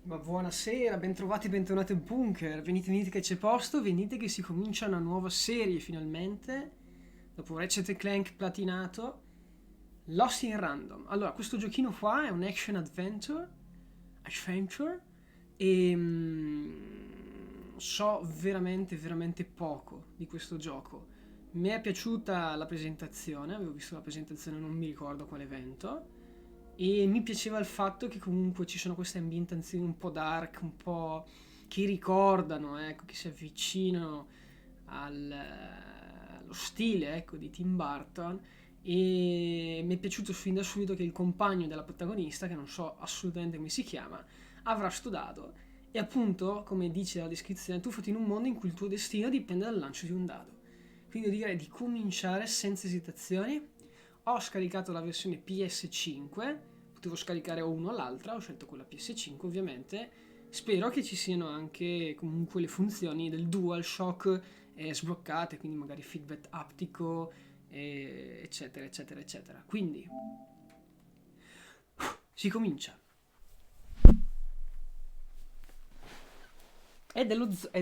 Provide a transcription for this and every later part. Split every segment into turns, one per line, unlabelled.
Ma buonasera, bentrovati, bentornati in bunker. Venite che c'è posto, venite che si comincia una nuova serie finalmente. Dopo Ratchet e Clank platinato, Lost in Random. Allora, questo giochino qua è un action adventure e so veramente poco di questo gioco. Mi è piaciuta la presentazione, avevo visto la presentazione, non mi ricordo quale evento. E mi piaceva il fatto che comunque ci sono queste ambientazioni un po' dark, un po' che ricordano, ecco, che si avvicinano allo stile, ecco, di Tim Burton. E mi è piaciuto fin da subito che il compagno della protagonista, che non so assolutamente come si chiama, avrà sto dado. E appunto, come dice la descrizione, tu fatti in un mondo in cui il tuo destino dipende dal lancio di un dado. Quindi io direi di cominciare senza esitazioni. Ho scaricato la versione PS5, potevo scaricare o uno o l'altra, ho scelto quella PS5 ovviamente. Spero che ci siano anche comunque le funzioni del DualShock sbloccate, quindi magari feedback aptico, eccetera. Quindi si comincia. Ed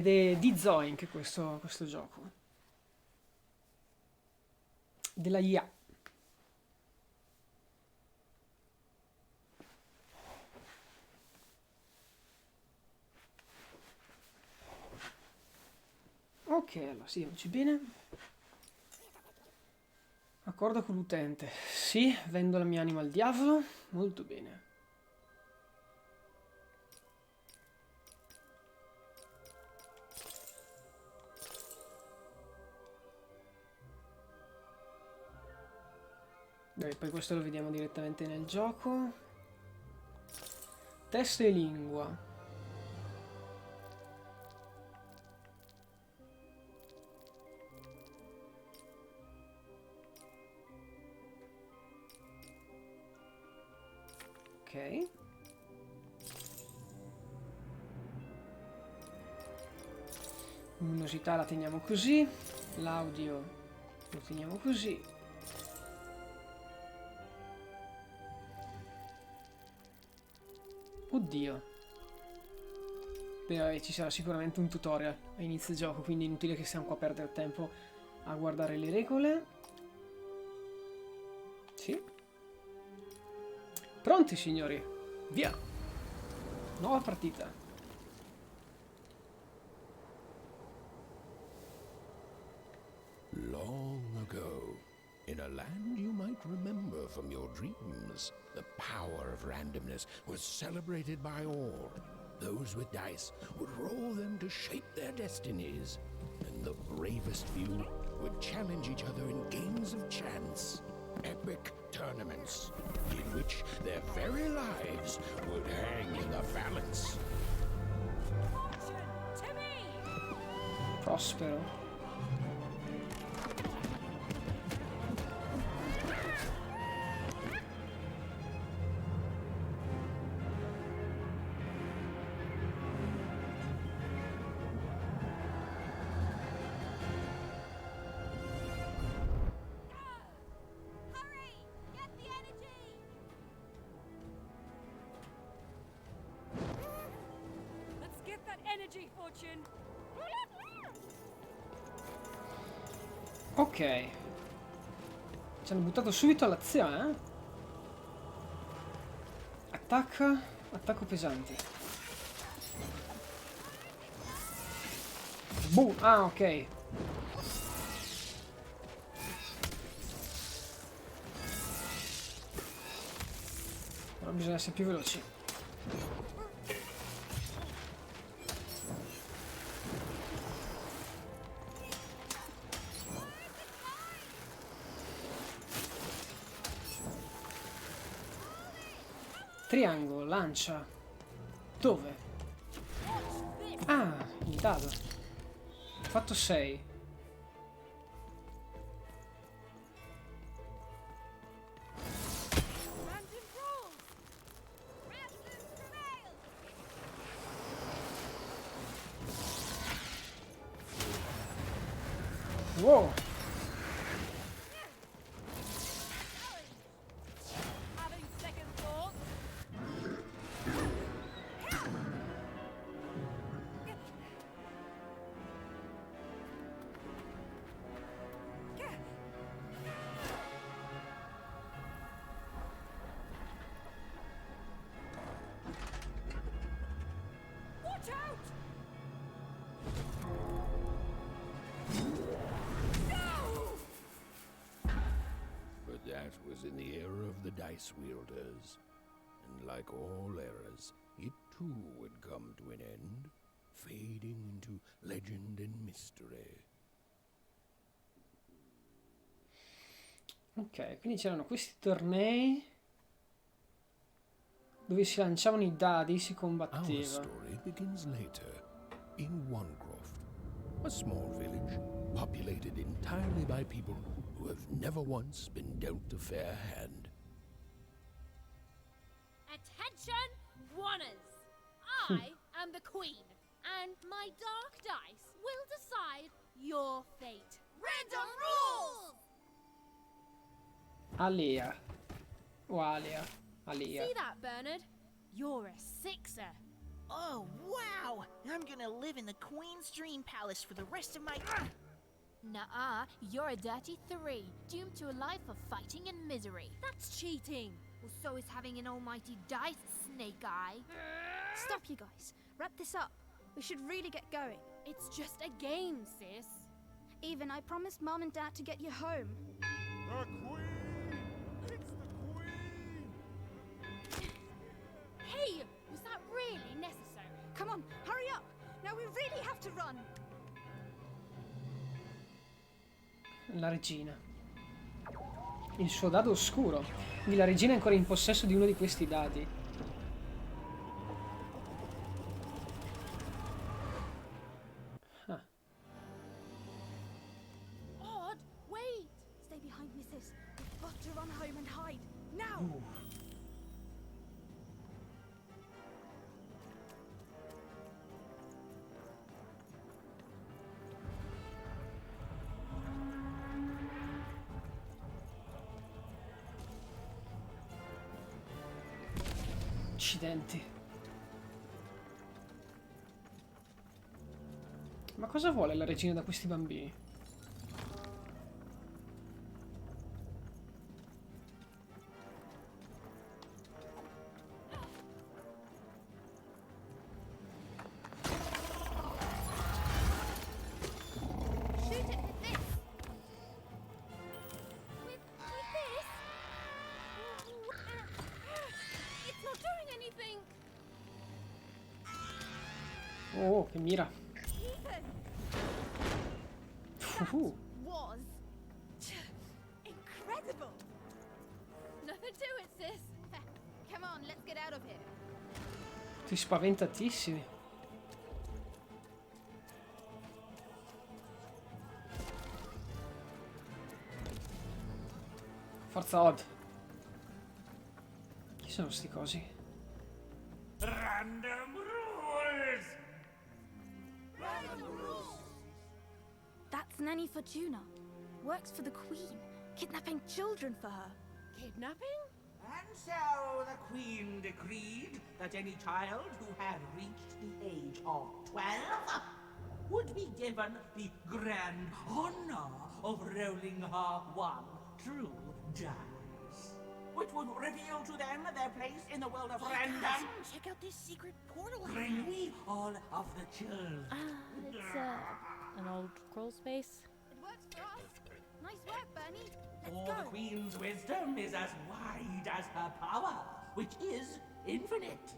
è di Zoink questo gioco, della IA. Ok, allora sediamoci bene. Accordo con l'utente. Sì, vendo la mia anima al diavolo. Molto bene. Dai, poi questo lo vediamo direttamente nel gioco. Testo e lingua. Ok. Luminosità la teniamo così. L'audio lo teniamo così. Oddio. Beh, ci sarà sicuramente un tutorial a inizio gioco, quindi è inutile che stiamo qua a perdere tempo a guardare le regole. Sì. Pronti, signori? Via! Nuova partita.
Long ago, in a land you might remember from your dreams, the power of randomness was celebrated by all. Those with dice would roll them to shape their destinies, and the bravest few would challenge each other in games of chance. Epic tournaments, in which their very lives would hang in the balance.
Prospero. Ok. Ci hanno buttato subito all'azione, eh? Attacca. Attacco pesante. Boom. Ah, ok. Però bisogna essere più veloci. Triangolo, lancia. Dove? Ah, il dado. Ho fatto 6. Wow.
dice wielders. And like all eras, it too would come to an end, fading into legend and mystery.
Ok, quindi c'erano questi tornei dove si lanciavano i dadi, si
Our
combatteva.
story begins later, in Onecroft, a small village populated entirely by people who have never once been dealt a fair hand.
Attention, Wanners! I am the Queen, and my dark dice will decide your fate. Random rules!
Alea. O Alea. Alea.
See that, Bernard? You're a sixer.
Oh, wow! I'm gonna live in the Queen's Dream Palace for the rest of my...
Nuh-uh, you're a dirty 3, doomed to a life of fighting and misery. That's cheating. Well, so is having an almighty dice, Snake Eye.
Stop, you guys. Wrap this up. We should really get going.
It's just a game, sis.
Even I promised Mom and Dad to get you home.
The Queen! It's the Queen!
Hey, was that really necessary?
Come on, hurry up! Now we really have to run!
La regina. Il suo dado oscuro. Quindi la regina è ancora in possesso di uno di questi dadi. Ah.
Odd, wait!
Stay behind, missus. We've got to run home and hide. Now!
Accidenti. Ma cosa vuole la regina da questi bambini?
Shoot it with this!
With this? It's not doing anything.
Oh, che mira.
Ethan! Was... incredible!
Nothing to it, sis.
Come on, let's get out of here.
Tutti spaventatissimi. Forza Odd. Chi sono sti cosi?
Random rules!
That's Nanny Fortuna. Works for the Queen, kidnapping children for her.
Kidnapping?
And so the Queen decreed that any child who had reached the age of 12 would be given the grand honor of rolling her one true dice, which would reveal to them their place in the world of random.
Check out this secret portal.
Bring me all of the children.
It's, an old crawl space.
It works for us. Nice work, Bernie.
For
Let's
the
go.
Queen's wisdom is as wide as her power, which is infinite,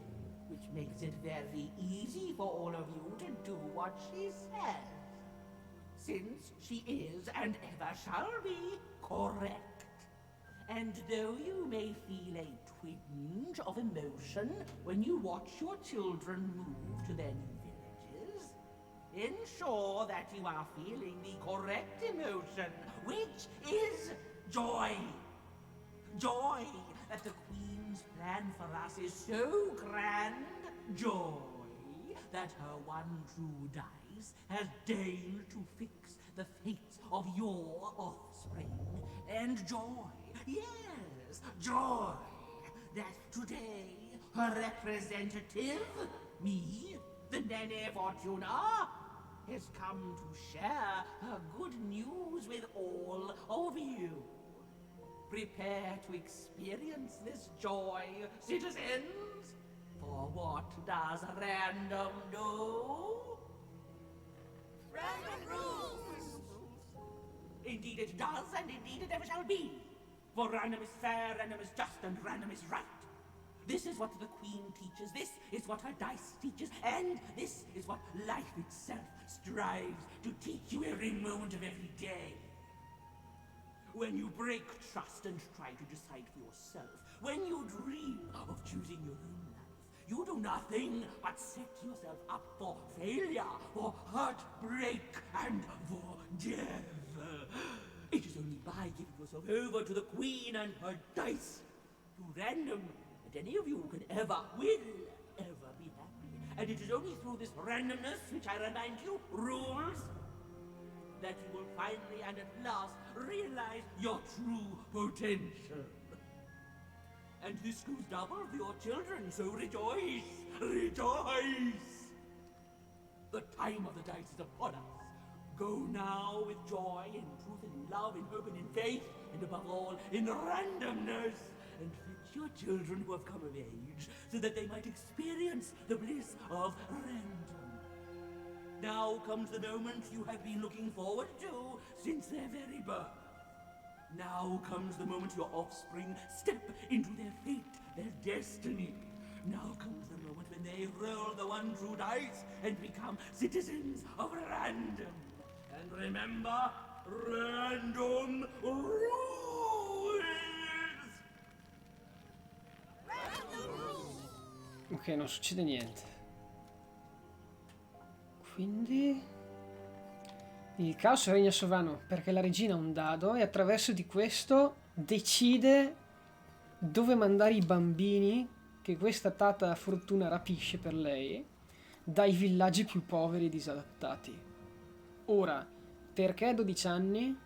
which makes it very easy for all of you to do what she says, since she is and ever shall be correct. And though you may feel a twinge of emotion when you watch your children move to their new villages, ensure that you are feeling the correct emotion, which is joy. Joy that the Queen's plan for us is so grand. Joy that her one true dice has deigned to fix the fates of your offspring. And joy, yes, joy that today her representative, me, the Nanny Fortuna, has come to share her good news with all of you. Prepare to experience this joy, citizens. For what does random do?
Random rules!
Indeed it does, and indeed it ever shall be. For random is fair, random is just, and random is right. This is what the Queen teaches, this is what her dice teaches, and this is what life itself strives to teach you every moment of every day. When you break trust and try to decide for yourself, when you dream of choosing your own life, you do nothing but set yourself up for failure, for heartbreak, and for death. It is only by giving yourself over to the Queen and her dice, to random, that any of you will ever be happy. And it is only through this randomness, which I remind you rules, that you will finally and at last realize your true potential. And this goes double for your children, so rejoice! Rejoice! The time of the dice is upon us. Go now with joy, in truth, and in love, in hope, and in faith, and above all, in randomness. And fetch your children who have come of age, so that they might experience the bliss of random. Now comes the moment you have been looking forward to since their very birth. Now comes the moment your offspring step into their fate, their destiny. Now comes the moment when they roll the one true dice and become citizens of random. And remember, random rules!
Ok, non succede niente. Quindi il caos regna sovrano perché la regina ha un dado e attraverso di questo decide dove mandare i bambini che questa tata fortuna rapisce per lei dai villaggi più poveri e disadattati. Ora, perché 12 anni?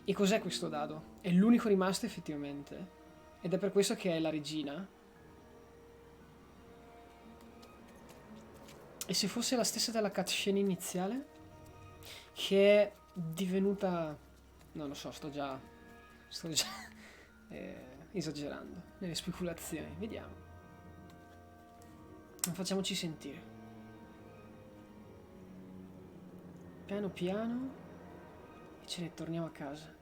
E cos'è questo dado? È l'unico rimasto effettivamente. Ed è per questo che è la regina. E se fosse la stessa della cutscene iniziale? Che è divenuta... non lo so, sto già esagerando nelle speculazioni. Vediamo. Facciamoci sentire. Piano piano. E ce ne torniamo a casa.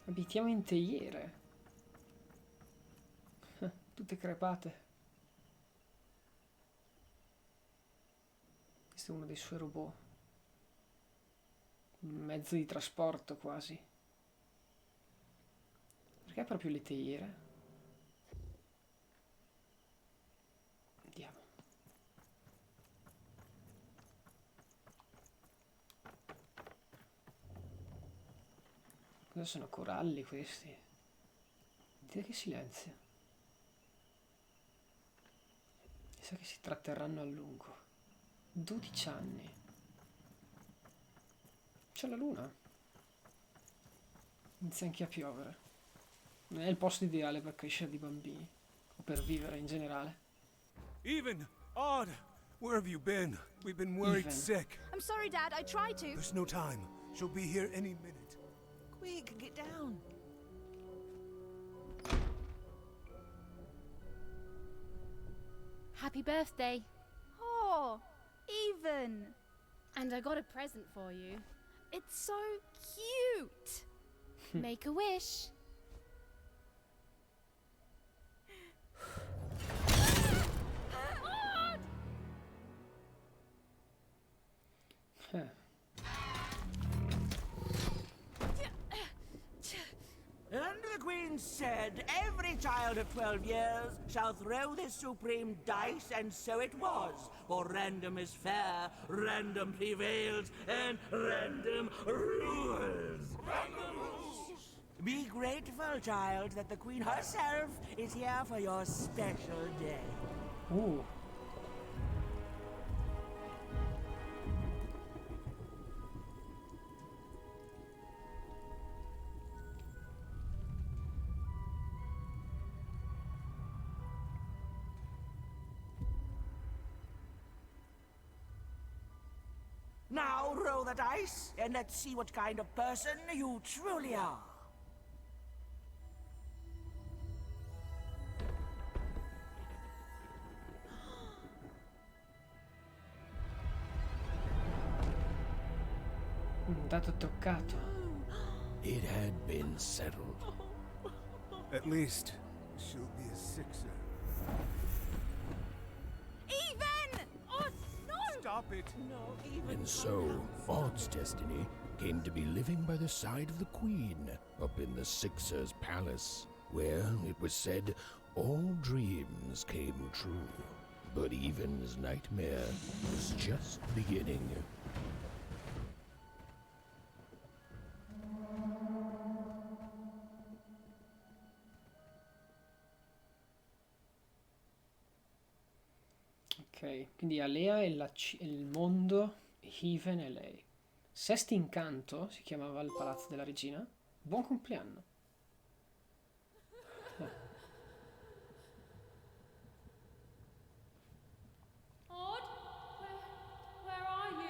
Abitiamo in teiere. Tutte crepate. Questo è uno dei suoi robot. Un mezzo di trasporto quasi. Perché proprio le teiere? Andiamo. Cosa sono coralli questi? Dite che silenzio. Mi sa che si tratterranno a lungo. 12 anni. C'è la luna. Inizia anche a piovere. Non è il posto ideale per crescere di bambini. O per vivere in generale.
Even, Odd, where have you been? We've been worried
Even.
sick.
I'm sorry, Dad. I tried to.
There's no time. She'll be here any minute.
Quick, get down.
Happy birthday.
Oh, Even.
And I got a present for you.
It's so cute.
Make a wish.
Eh.
And the Queen said, every child of 12 years shall throw this supreme dice, and so it was. For random is fair, random prevails, and random rules. Random rules! Be grateful, child, that the Queen herself is here for your special day.
Ooh.
Now roll the dice, and let's see what kind of person you truly are.
Trattato toccato.
It had been settled.
At least she'll be a sixer.
Even!
Oh, no!
Stop it!
No, even.
And so, Odd's destiny came to be living by the side of the Queen up in the Sixer's palace, where, it was said, all dreams came true. But Even's nightmare was just beginning.
Ok, quindi Alea è il mondo, Even è lei. Sesti Incanto si chiamava il palazzo della regina. Buon compleanno.
Odd? Where are you?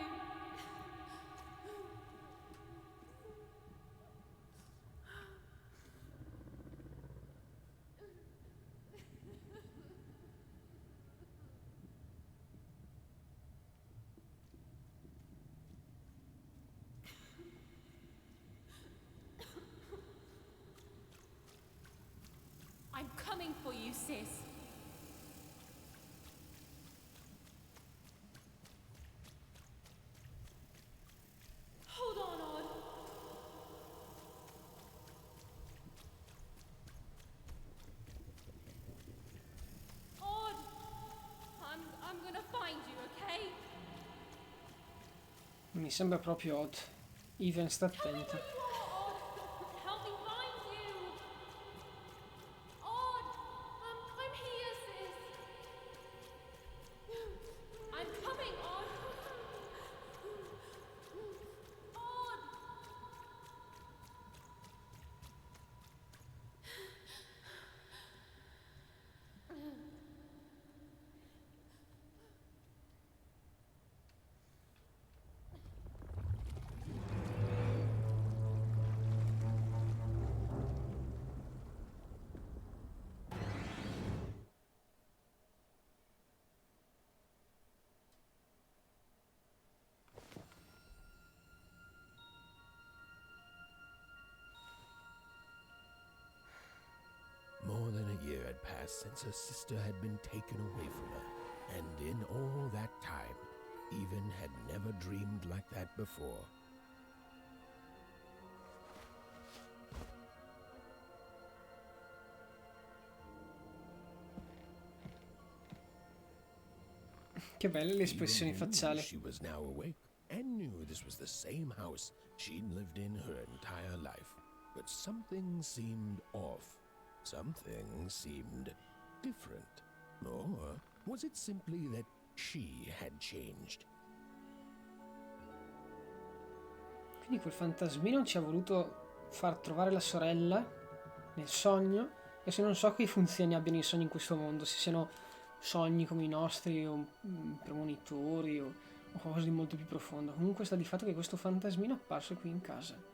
I'm coming for you, sis. Hold on, Odd. Odd. I'm gonna find you, okay?
Mi sembra proprio Odd. Even, sta
Tell me
attenta.
where you are, Odd. Help me find you. Odd. I'm here, sis. I'm coming, Odd. Odd.
More than a year had passed since her sister had been taken away from her, and in all that time, Even had never dreamed like that before.
Che belle le
Even
espressioni
knew
facciali.
she was now awake and knew this was the same house she'd lived in her entire life. But something seemed off. Something seemed different. Or was it simply that she had changed?
Quindi quel fantasmino ci ha voluto far trovare la sorella nel sogno. E se non so che funzioni abbiano i sogni in questo mondo, se siano sogni come i nostri o premonitori o qualcosa di molto più profondo. Comunque sta di fatto che questo fantasmino è apparso qui in casa.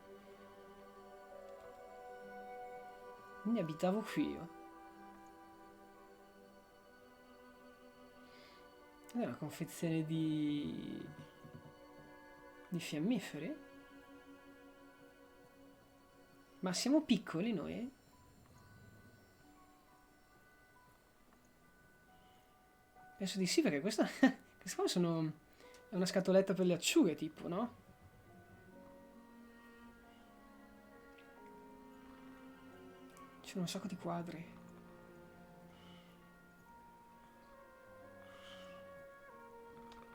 Quindi abitavo qui io. È una confezione di fiammiferi? Ma siamo piccoli noi? Penso di sì, perché questa qua è una scatoletta per le acciughe, tipo, no? Ci sono un sacco di quadri.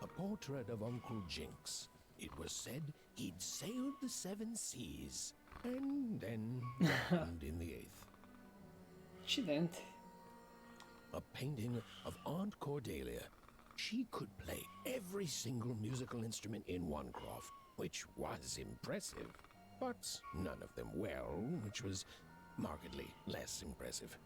A portrait of Uncle Jinx. It was said he'd sailed the 7 seas and then drowned in the 8th.
Accidenti.
A painting of Aunt Cordelia. She could play every single musical instrument in Onecroft, which was impressive, but none of them well, which was markedly less impressive.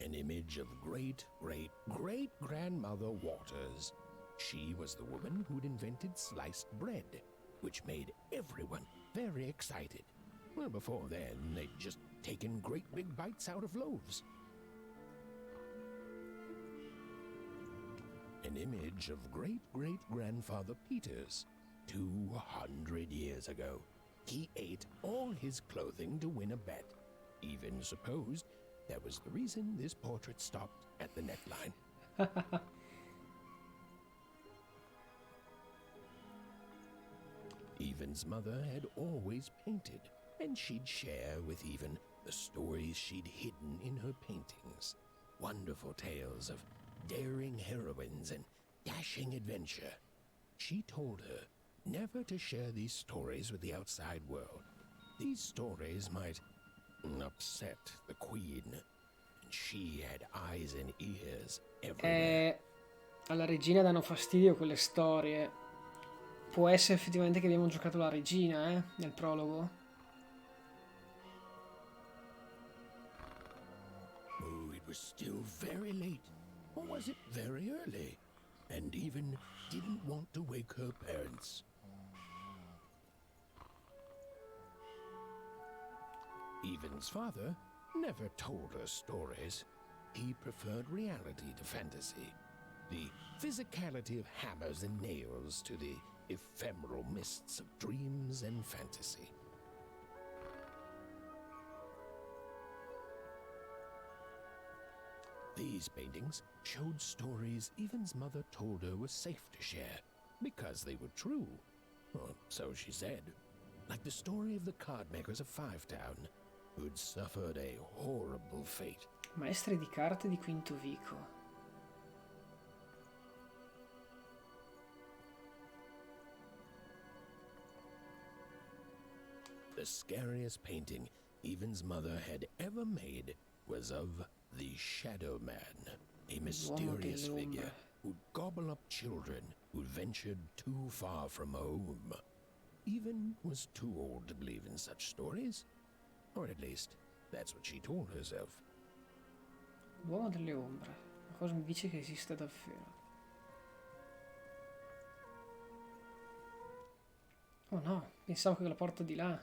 An image of great-great-great-grandmother Waters. She was the woman who'd invented sliced bread, which made everyone very excited. Well, before then, they'd just taken great big bites out of loaves. an image of great-great-grandfather Peter's. 200 years ago, he ate all his clothing to win a bet. Even supposed that was the reason this portrait stopped at the neckline. Evan's mother had always painted, and she'd share with Evan the stories she'd hidden in her paintings. Wonderful tales of daring heroines and dashing adventure. She told her never to share these stories with the outside world. These stories might upset the Queen, and she had eyes and ears everywhere.
Alla regina danno fastidio quelle storie. Può essere effettivamente che abbiamo giocato la regina, nel prologo.
Oh, it was still very late. Or was it very early? And Even didn't want to wake her parents. Evan's father never told her stories. He preferred reality to fantasy. The physicality of hammers and nails to the ephemeral mists of dreams and fantasy. These paintings showed stories Evan's mother told her was safe to share because they were true. Or so she said. Like the story of the cardmakers of Fivetown, who'd suffered a horrible fate.
Maestri di carte di Quinto Vico.
The scariest painting Evan's mother had ever made was of the Shadow Man, a mysterious figure who'd gobble up children who'd ventured too far from home. Evan was too old to believe in such stories, or at least that's what she told herself.
L'uomo delle ombre. La cosa mi dice che esiste davvero. Oh no, pensavo che la porta di là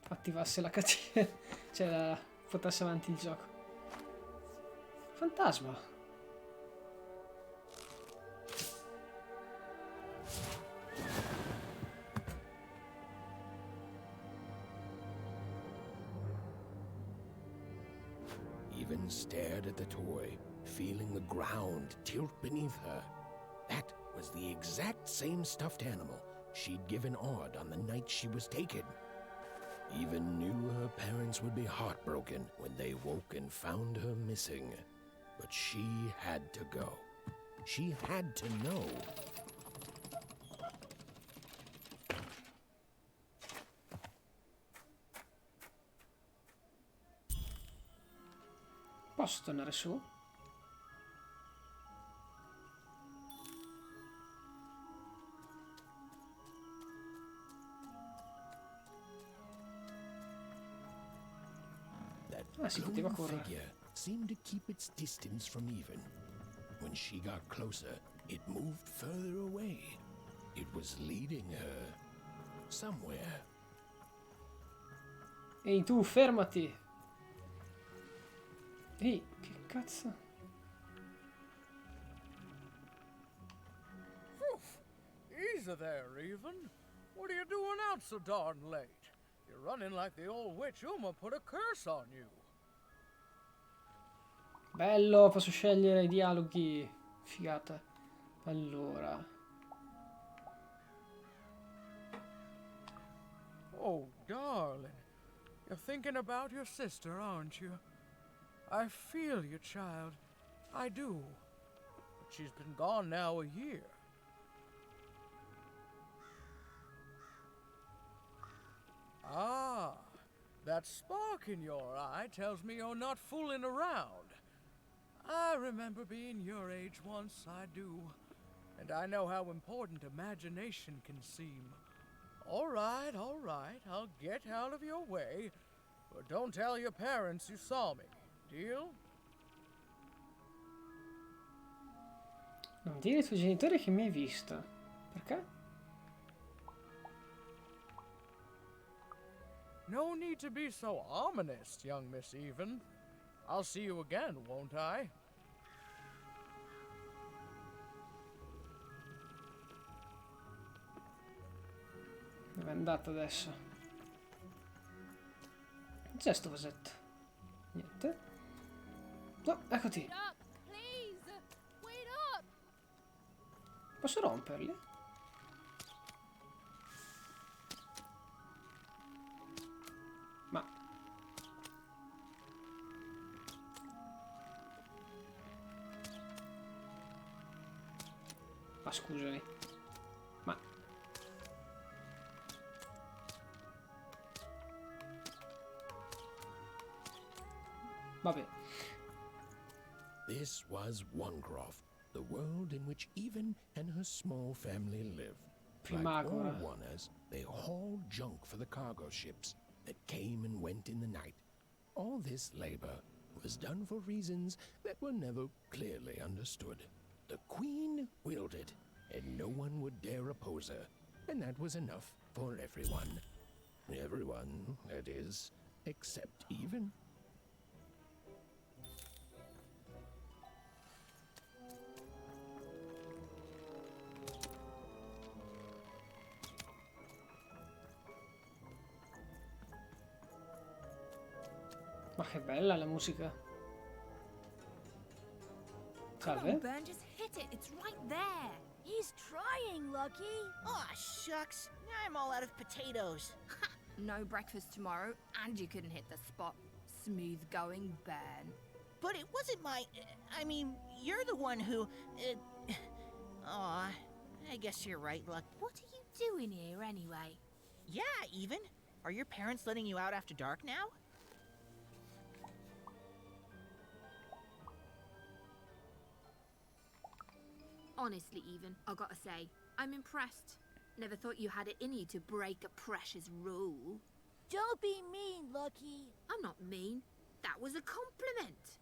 attivasse la catena, cioè portasse avanti il gioco. Fantasma.
Even stared at the toy, feeling the ground tilt beneath her. That was the exact same stuffed animal she'd given Odd on the night she was taken. Even knew her parents would be heartbroken when they woke and found her missing. But she had to go. She had to know.
Posso tornare su? Si poteva correre.
Figure seemed to keep its distance from Even. When she got closer, it moved further away. It was leading her somewhere.
Ehi tu, fermati! Ehi, che cazzo?
Easy there, Even. What are you doing out so darn late? You're running like the old witch Uma put a curse on you.
Bello, posso scegliere i dialoghi. Figata. Allora.
Oh, darling. You're thinking about your sister, aren't you? I feel you, child. I do. But she's been gone now a year. Ah, that spark in your eye tells me you're not fooling around. I remember being your age once, I do. And I know how important imagination can seem. All right, I'll get out of your way. But don't tell your parents you saw me. Deal?
Non dire ai tuoi genitori che mi hai vista. Perché?
No need to be so ominous, young Miss Even. I'll see you again, won't I?
Dove è andato adesso? C'è sto vasetto? Niente. No, eccoti.
Wait up, please! Wait up!
Posso romperli? Ma... Ma scusami. Ma... Vabbè.
This was Onecroft, the world in which Even and her small family lived. Like all
Primagora.
Oners, they hauled junk for the cargo ships that came and went in the night. All this labor was done for reasons that were never clearly understood. The Queen willed it, and no one would dare oppose her, and that was enough for everyone. Everyone, that is, except Even.
Ma che bella la musica.
Come on,
Salve.
Burn, just hit it. It's right there. He's trying, Lucky.
Aw, shucks. Now I'm all out of potatoes.
No breakfast tomorrow, and you couldn't hit the spot. Smooth going, Burn.
But it wasn't my... I mean, you're the one who... Aw, I guess you're right, Luck.
What are you doing here, anyway?
Yeah, Even. Are your parents letting you out after dark now?
Honestly, Even, I gotta say, I'm impressed. Never thought you had it in you to break a precious rule.
Don't be mean, Lucky.
I'm not mean. That was a compliment.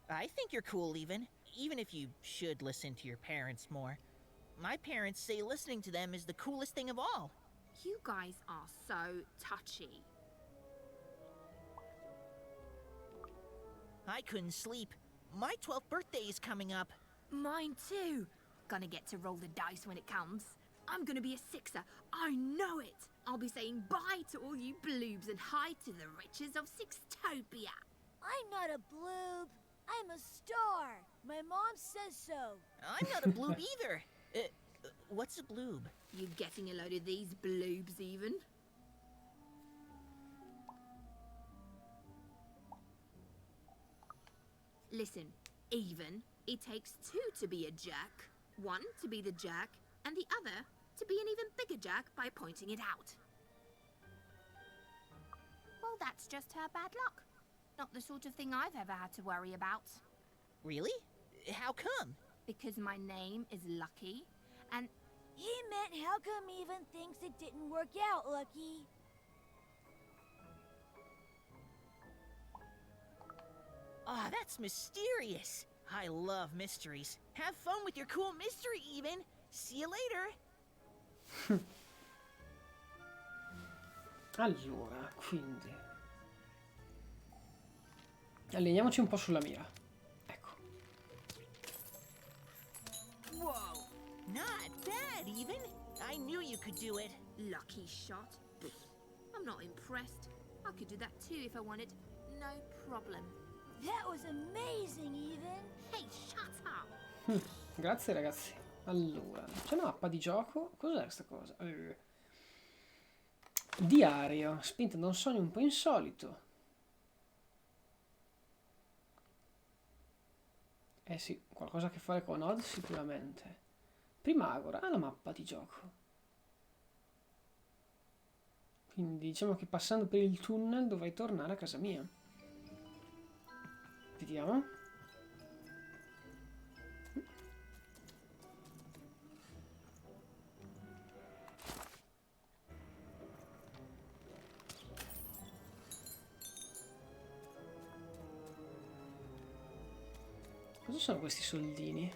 I think you're cool, even if you should listen to your parents more. My parents say listening to them is the coolest thing of all.
You guys are so touchy.
I couldn't sleep. My 12th birthday is coming up.
Mine too. Gonna get to roll the dice when it comes. I'm gonna be a sixer. I know it. I'll be saying bye to all you bloobs and hi to the riches of Sixtopia.
I'm not a bloob. I'm a star. My mom says so.
I'm not a bloob either. What's a bloob?
You getting a load of these bloobs, Even? Listen, Even, it takes two to be a jerk. One to be the jerk, and the other to be an even bigger jerk by pointing it out. Well, that's just her bad luck. Not the sort of thing I've ever had to worry about.
Really? How come?
Because my name is Lucky, and
He meant how come Even thinks it didn't work out, Lucky?
Ah, that's mysterious. I love mysteries. Have fun with your cool mystery, Even. See you later.
Allora, quindi... Alleniamoci un po' sulla mira. Ecco.
Whoa, not bad, Even. I knew you could do it.
lucky shot. I'm not impressed. I could do that too if I wanted. No problem.
That was amazing, Even.
Hey, shut up!
Grazie ragazzi. Allora, c'è una mappa di gioco. Cos'è questa cosa? Diario, spinta da un sogno un po' insolito. Eh sì, qualcosa a che fare con Odd sicuramente. Primagora, la mappa di gioco. Quindi diciamo che passando per il tunnel dovrei tornare a casa mia. Vediamo. Cosa sono questi soldini?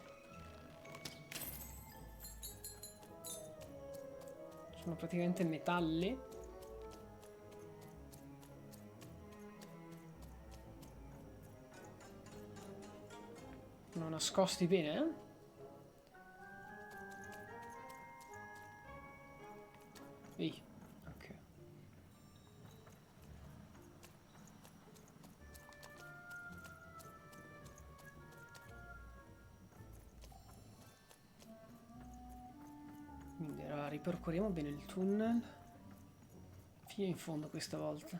Sono praticamente metalli. Sono nascosti bene, eh? Ehi, ripercorriamo bene il tunnel fino in fondo questa volta.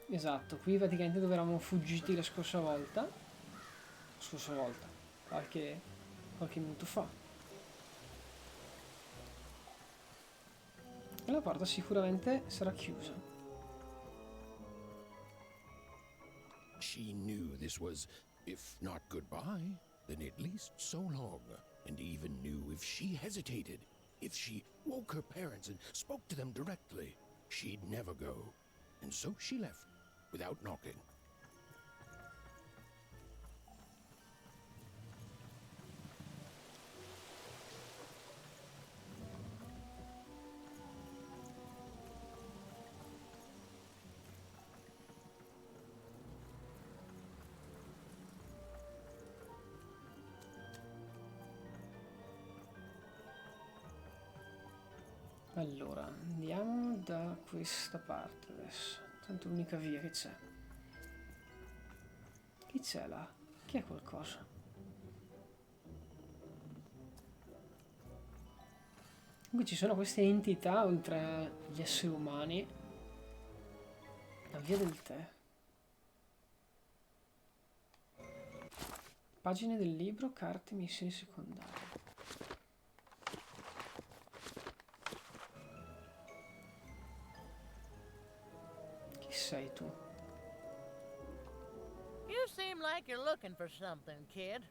Esatto, qui praticamente dove eravamo fuggiti la scorsa volta, qualche minuto fa. E la porta sicuramente sarà chiusa.
She knew this was, if not goodbye, then at least so long, and even knew if she hesitated, if she woke her parents and spoke to them directly, she'd never go. And so she left, without knocking.
Allora, andiamo da questa parte adesso. Tanto l'unica via che c'è. Chi c'è là? Chi è qualcosa? Comunque ci sono queste entità oltre agli esseri umani. La via del tè. Pagine del libro, carte, missioni secondarie. Chi sei tu?
You seem like you're looking for something, kid.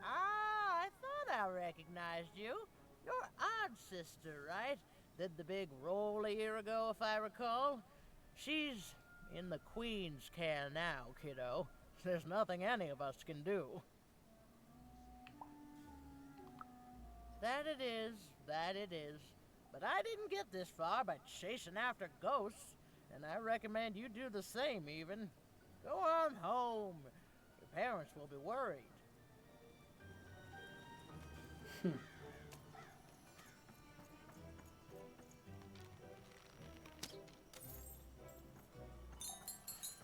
I thought I recognized you. You're Odd's sister, right? Did the big roll a year ago, if I recall. She's in the Queen's care now, kiddo. There's nothing any of us can do. That it is, that it is. But I didn't get this far by chasing after ghosts, and I recommend you do the same, even. Go on home. Your parents will be worried.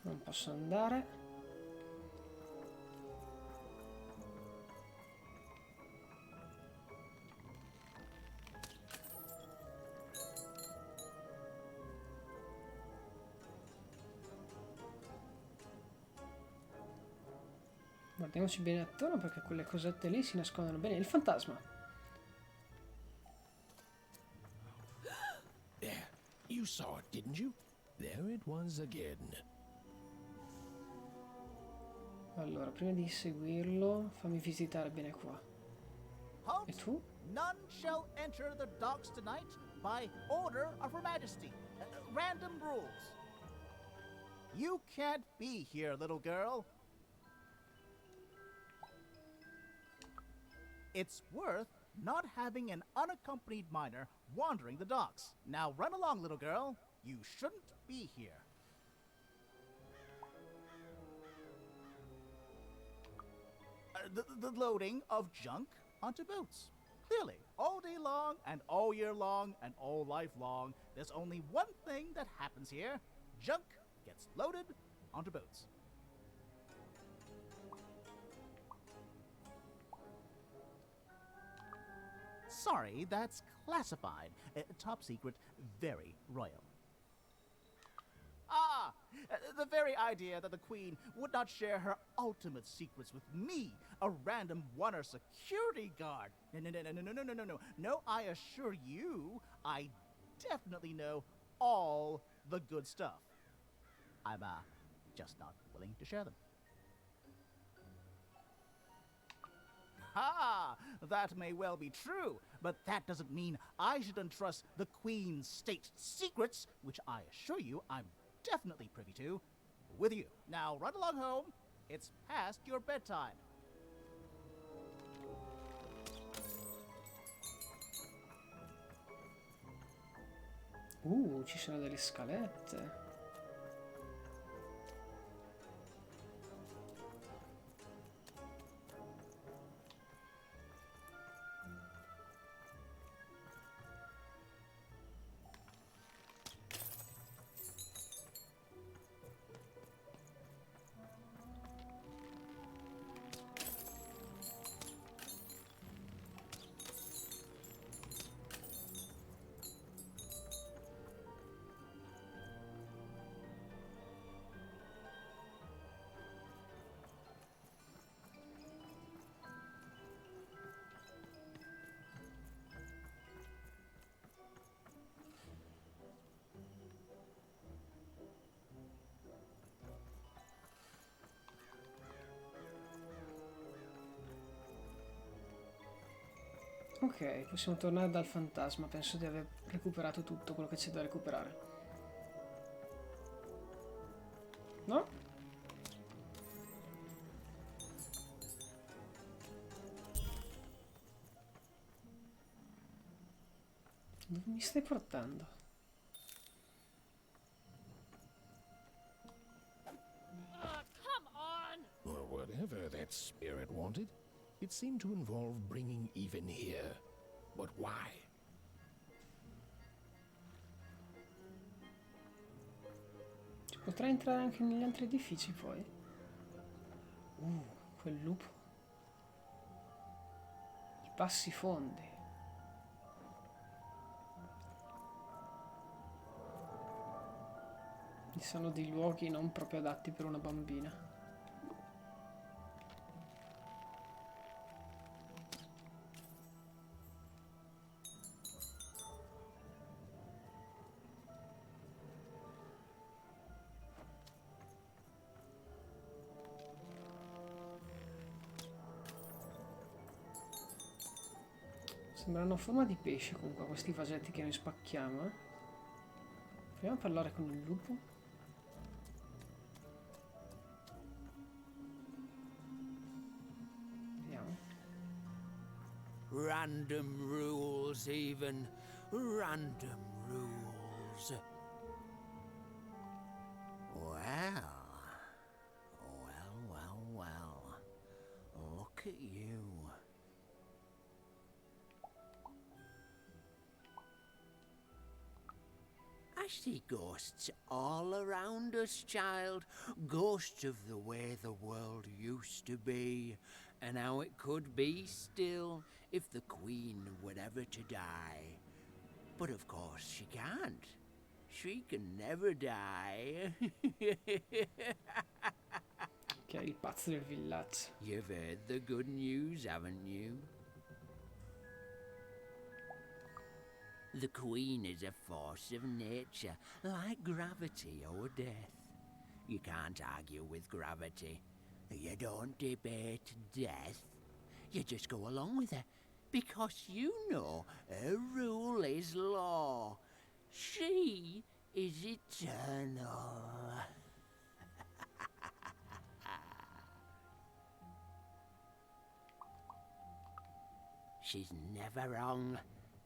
Non posso andare. Guardiamoci bene attorno perché quelle cosette lì si nascondono bene. Il fantasma.
There, you saw it, didn't you? There it was again.
Allora, prima di seguirlo, fammi visitare bene qua.
Halt!
E tu?
None shall enter the docks tonight by order of Her Majesty. Random rules. You can't be here, little girl. It's worth not having an unaccompanied minor wandering the docks. Now run along, little girl. You shouldn't be here. The loading of junk onto boats. Clearly, all day long and all year long and all life long, there's only one thing that happens here. Junk gets loaded onto boats. Sorry, that's classified. Top secret, very royal. Ah! The very idea that the Queen would not share her ultimate secrets with me, a random oneer security guard. No. No, I assure you, I definitely know all the good stuff. I'm, just not willing to share them. Ha! That may well be true, but that doesn't mean I should entrust the Queen's state secrets, which I assure you I'm definitely privy to, with you. Now run along home. It's past your bedtime.
Ci sono delle scalette. Ok, possiamo tornare dal fantasma. Penso di aver recuperato tutto quello che c'è da recuperare. No? Dove mi stai portando?
Come on!
Or whatever that spirit wanted, it seemed to involve bringing even here. But why?
Ci potrà entrare anche negli altri edifici poi? Quel lupo. I passi fondi. Ci sono dei luoghi non proprio adatti per una bambina. Sembrano a forma di pesce comunque questi vasetti che noi spacchiamo. Proviamo a parlare con il lupo. Vediamo.
Random rules, even. Random rules. Well. Look at you. I see ghosts all around us, child. Ghosts of the way the world used to be, and how it could be still if the Queen were ever to die. But of course she can't. She can never die.
Che è il pazzo del villaggio.
You've heard the good news, haven't you? The Queen is a force of nature, like gravity or death. You can't argue with gravity. You don't debate death. You just go along with her, because you know her rule is law. She is eternal. She's never wrong.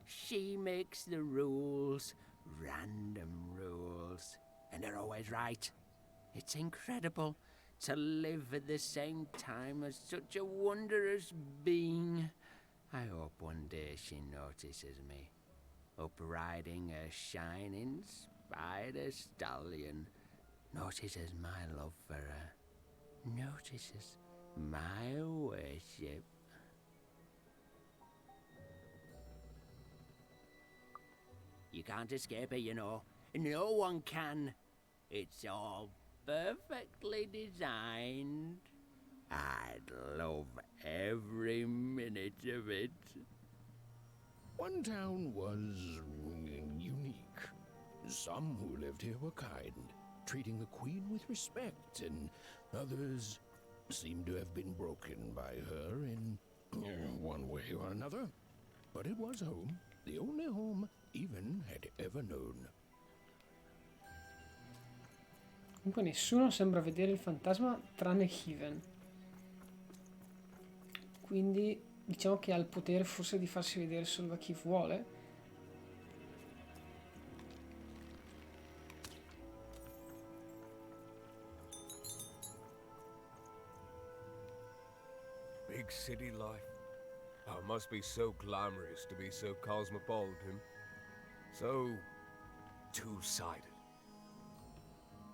She makes the rules, random rules, and they're always right. It's incredible to live at the same time as such a wondrous being. I hope one day she notices me, up riding a shining spider stallion, notices my love for her, notices my worship. You can't escape it, you know. No one can. It's all perfectly designed. I'd love every minute of it.
One town was unique. Some who lived here were kind, treating the Queen with respect, and others seemed to have been broken by her in one way or another. But it was home, the only home Even had ever known.
Comunque nessuno sembra vedere il fantasma tranne Heaven. Quindi diciamo che ha il potere forse di farsi vedere solo da chi vuole.
Big city life. Oh, it must be so glamorous to be so cosmopolitan. So two-sided.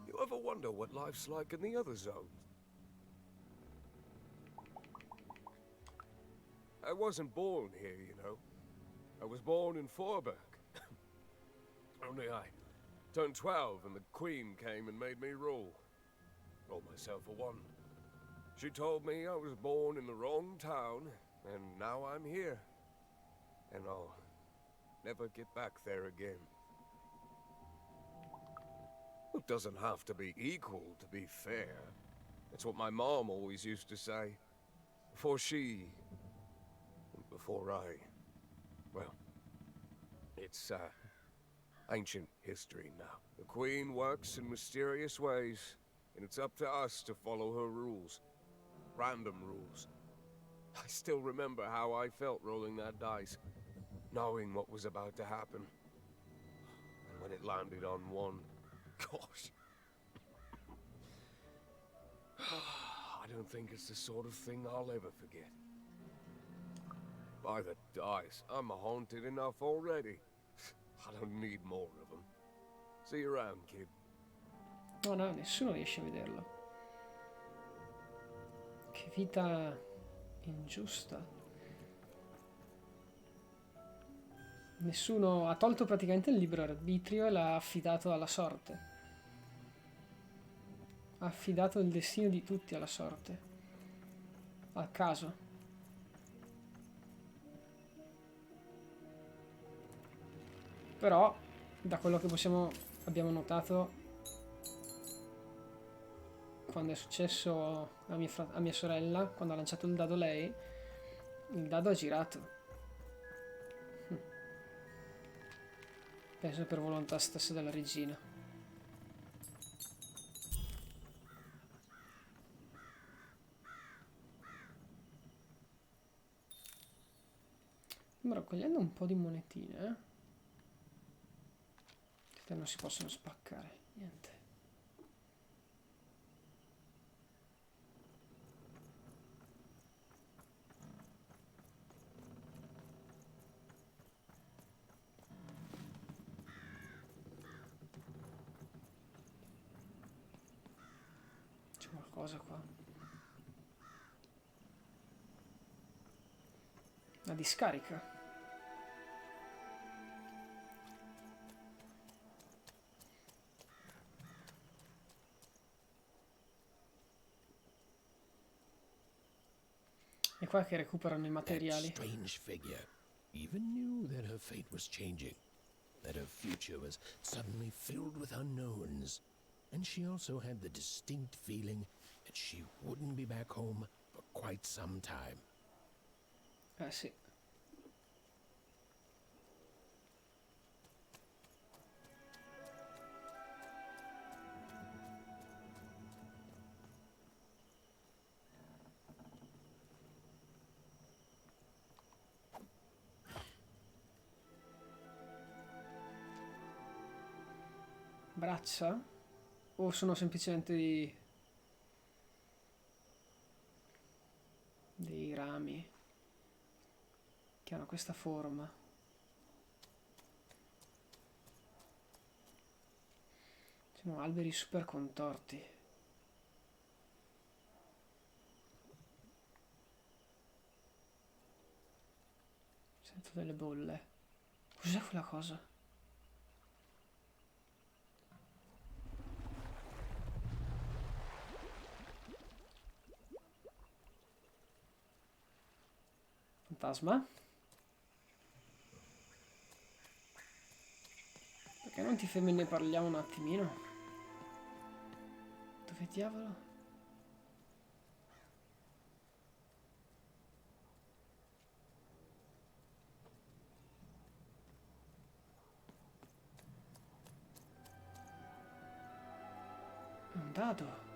You ever wonder what life's like in the other zones? I wasn't born here, you know. I was born in Forberg. Only I turned 12 and the Queen came and made me rule. Roll myself for one. She told me I was born in the wrong town, and now I'm here. And I'll never get back there again. It doesn't have to be equal to be fair. That's what my mom always used to say. Before she... and before I It's, ancient history now. The Queen works in mysterious ways, and it's up to us to follow her rules. Random rules. I still remember how I felt rolling that dice, knowing what was about to happen. And when it landed on one, gosh. I don't think it's the sort of thing I'll ever forget. By the dice, I'm haunted enough already. I don't need more of them. See you around, kid.
No, nessuno riesce a vederlo. Che vita ingiusta. Nessuno ha tolto praticamente il libero arbitrio e l'ha affidato alla sorte. Ha affidato il destino di tutti alla sorte. Al caso. Però, da quello che abbiamo notato, quando è successo a mia sorella, quando ha lanciato il dado lei, il dado ha girato. Penso per volontà stessa della regina. Sto raccogliendo un po' di monetine, che non si possono spaccare, niente. C'è qualcosa qua. La discarica. È qua che recuperano i
That
materiali.
strange figure even knew that her fate was changing, that her future was suddenly filled with unknowns, and she also had the distinct feeling that she wouldn't be back home for quite some time.
Sì. Braccia? O sono semplicemente dei rami che hanno questa forma? Sono alberi super contorti. Sento delle bolle. Cos'è quella cosa? Fantasma? Perché non ti fermi e ne parliamo un attimino? Dove diavolo? È un dado.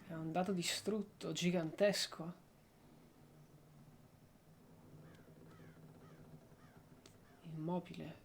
È un dado distrutto, gigantesco. Immobile.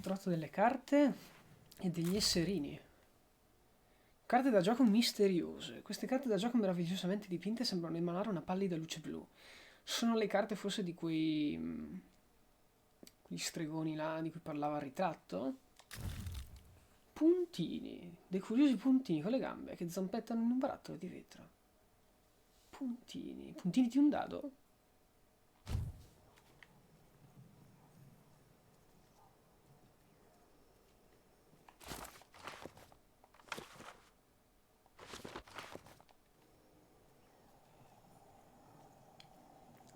trovato delle carte e degli esserini. Carte da gioco misteriose. Queste carte da gioco meravigliosamente dipinte sembrano emanare una pallida luce blu. Sono le carte forse di quegli stregoni là di cui parlava il ritratto? Puntini. Dei curiosi puntini con le gambe che zampettano in un barattolo di vetro. Puntini. Puntini di un dado?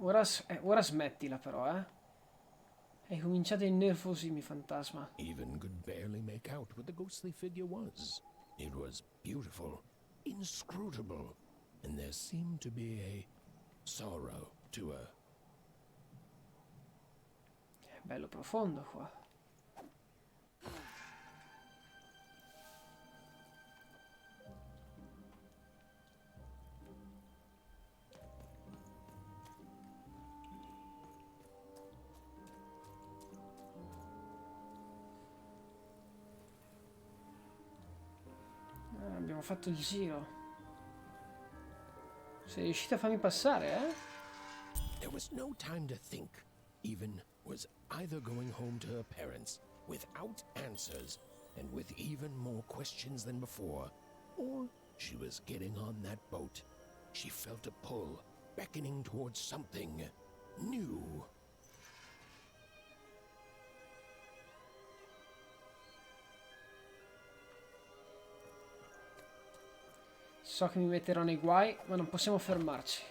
Ora smettila però, eh. Hai cominciato a innervosirmi, fantasma.
Even could barely make out what the ghostly figure was. It was beautiful, inscrutable, and there seemed to be a sorrow to her.
È bello profondo qua. Abbiamo fatto il giro. Sei riuscita a farmi passare, eh?
There was no time to think. Even was either going home to her parents without answers and with even more questions than before, or she was getting on that boat. She felt a pull, beckoning towards something new.
So che mi metterò nei guai, ma non possiamo fermarci.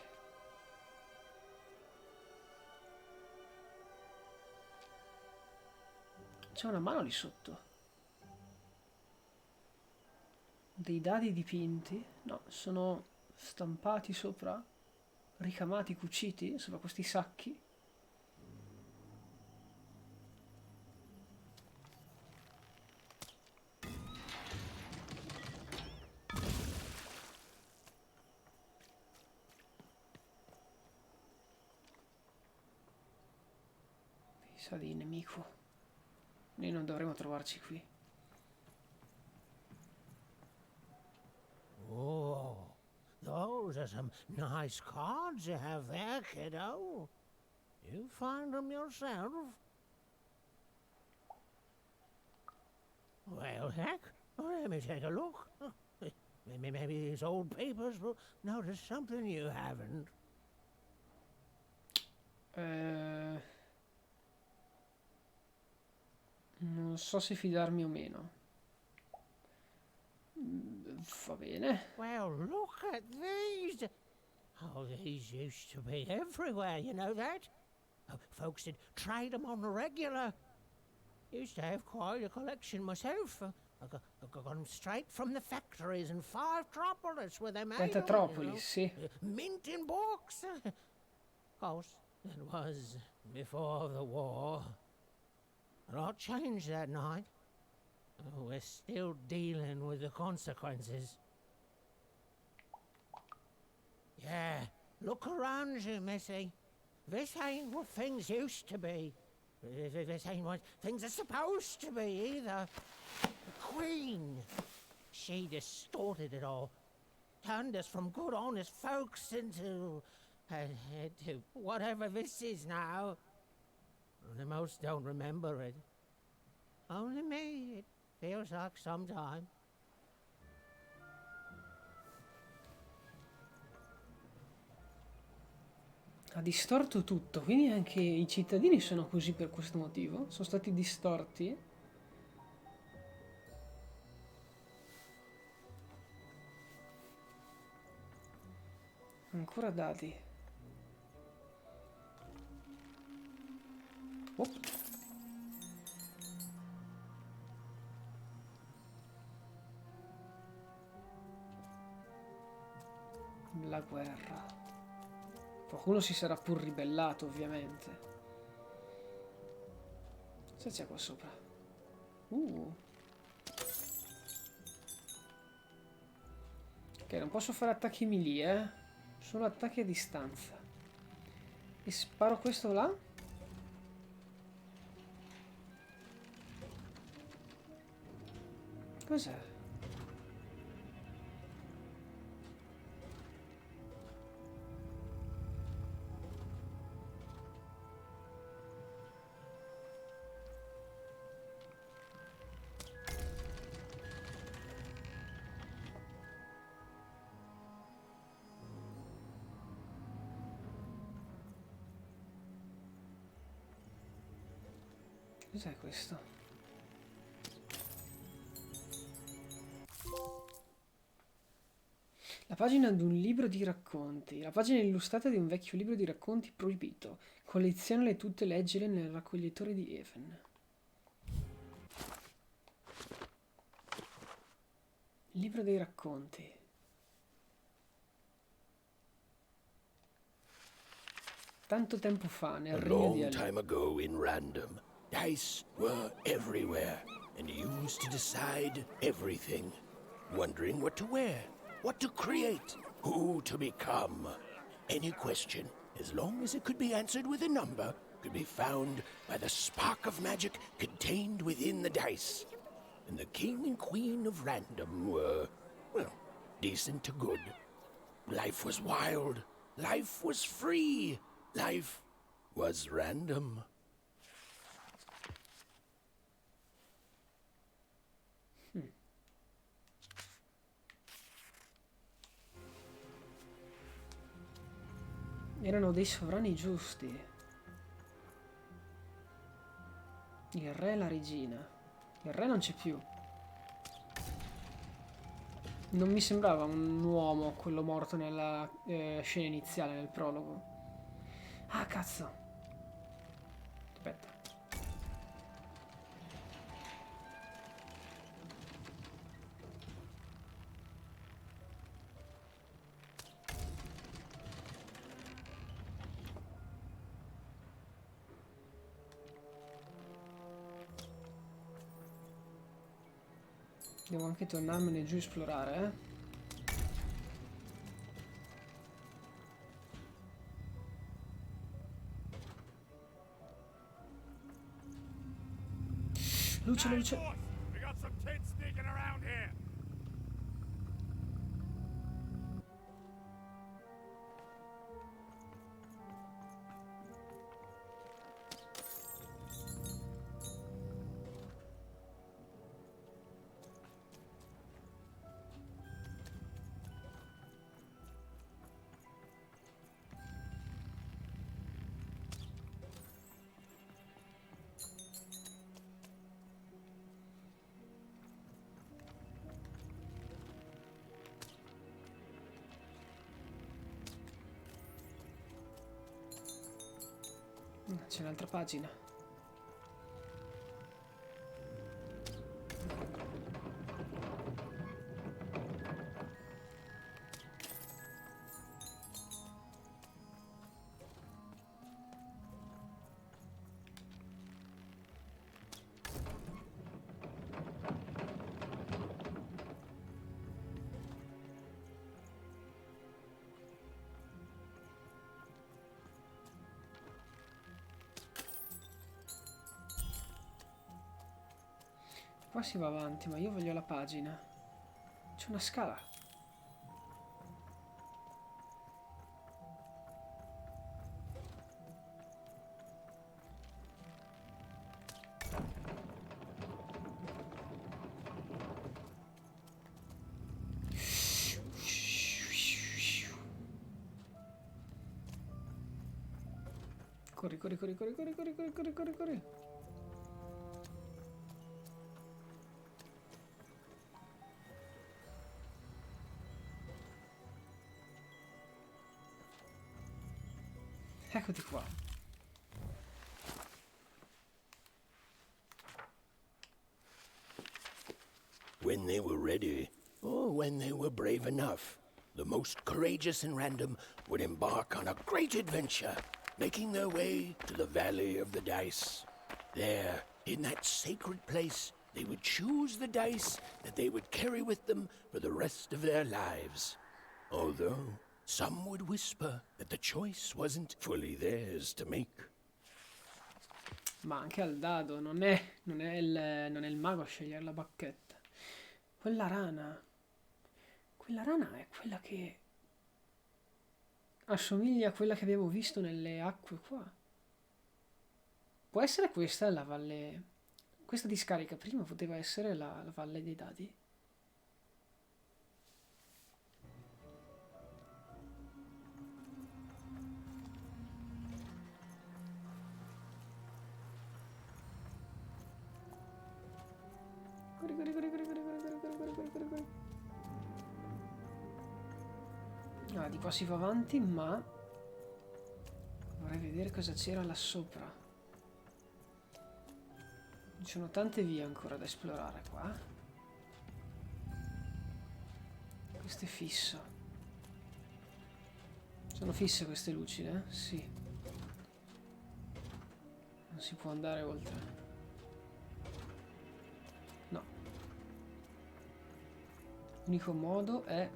C'è una mano lì sotto. Dei dadi dipinti? No, sono stampati sopra, ricamati, cuciti sopra questi sacchi. Sa di nemico. Noi non dovremmo trovarci qui.
Oh, those are some nice cards you have there, kiddo. You find them yourself? Well, heck, let me take a look. Maybe these old papers will notice something you haven't.
Non so se fidarmi o meno. Va bene.
Well, look at these. Oh, these used to be everywhere, you know that? Oh, folks did trade them on the regular. Used to have quite a collection myself. I got them straight from the factories in 5 Tropolis where they made them,
Pentatropolis, sì.
Mint in books. Of course, it was before the war. A lot changed that night. Oh, we're still dealing with the consequences. Yeah, look around you, Missy. This ain't what things used to be. This ain't what things are supposed to be, either. The Queen, she distorted it all. Turned us from good, honest folks into whatever this is now. The most don't remember it. Only me, it feels like sometime.
Ha distorto tutto, quindi anche i cittadini sono così per questo motivo? Sono stati distorti? Ancora dati. Oh. La guerra. Qualcuno si sarà pur ribellato, ovviamente. Cosa c'è qua sopra? Ok, non posso fare attacchi melee, solo attacchi a distanza. E sparo questo là? Cos'è? Cos'è questo? La pagina di un libro di racconti. La pagina illustrata di un vecchio libro di racconti proibito. Collezionale tutte, leggere nel raccoglitore di Even. Libro dei racconti. Tanto tempo fa, nel
A
regno di
long
Anni.
time ago in Random, dice were everywhere and used to decide everything. Wondering what to wear, what to create, who to become. Any question, as long as it could be answered with a number, could be found by the spark of magic contained within the dice. And the king and queen of Random were, well, decent to good. Life was wild. Life was free. Life was random.
Erano dei sovrani giusti. Il re e la regina. Il re non c'è più. Non mi sembrava un uomo quello morto nella scena iniziale, nel prologo. Ah, cazzo. Aspetta. Devo anche tornarmene giù a esplorare, eh. Luce, luce.
We got some kids sneaking around here.
C'è un'altra pagina. Qua si va avanti, ma io voglio la pagina. C'è una scala. Corri, corri, corri, corri, corri, corri, corri, corri, corri, corri. Eccoti qua.
When they were ready, or when they were brave enough, the most courageous in Random would embark on a great adventure, making their way to the Valley of the Dice. There, in that sacred place, they would choose the dice that they would carry with them for the rest of their lives. Although some would whisper that the choice wasn't fully theirs to make.
Ma anche al dado, non è il mago a scegliere la bacchetta. Quella rana. Quella rana è quella che assomiglia a quella che abbiamo visto nelle acque qua. Può essere questa la valle... Questa discarica prima poteva essere la valle dei dadi. Ah, di qua si va avanti, ma vorrei vedere cosa c'era là sopra. Ci sono tante vie ancora da esplorare qua. Questo è fisso. Sono fisse queste luci, eh? Sì. Non si può andare oltre. No. L'unico modo è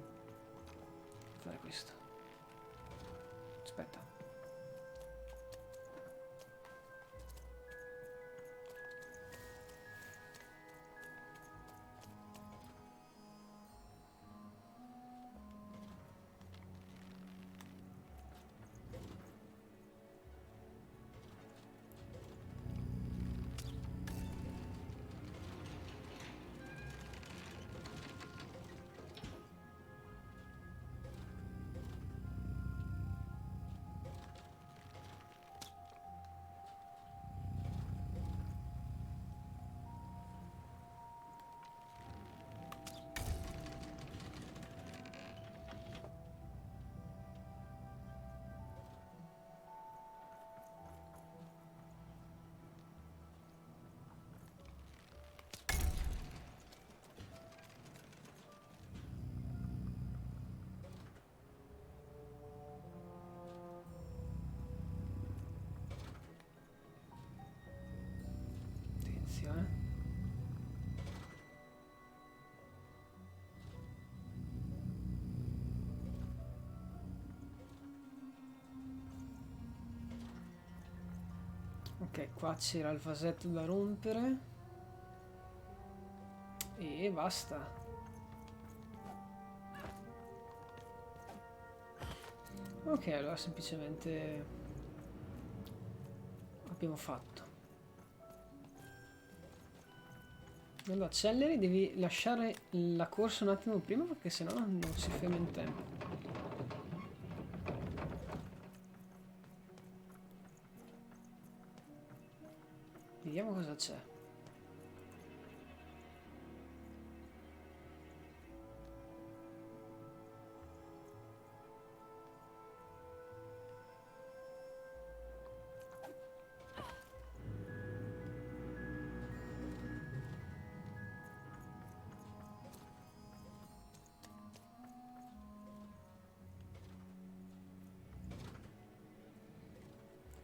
fare questo. Aspetta. Attenzione. Ok, qua c'era il vasetto da rompere. E basta. Ok, allora semplicemente abbiamo fatto. Allora, acceleri, devi lasciare la corsa un attimo prima perché sennò non si ferma in tempo. Vediamo cosa c'è.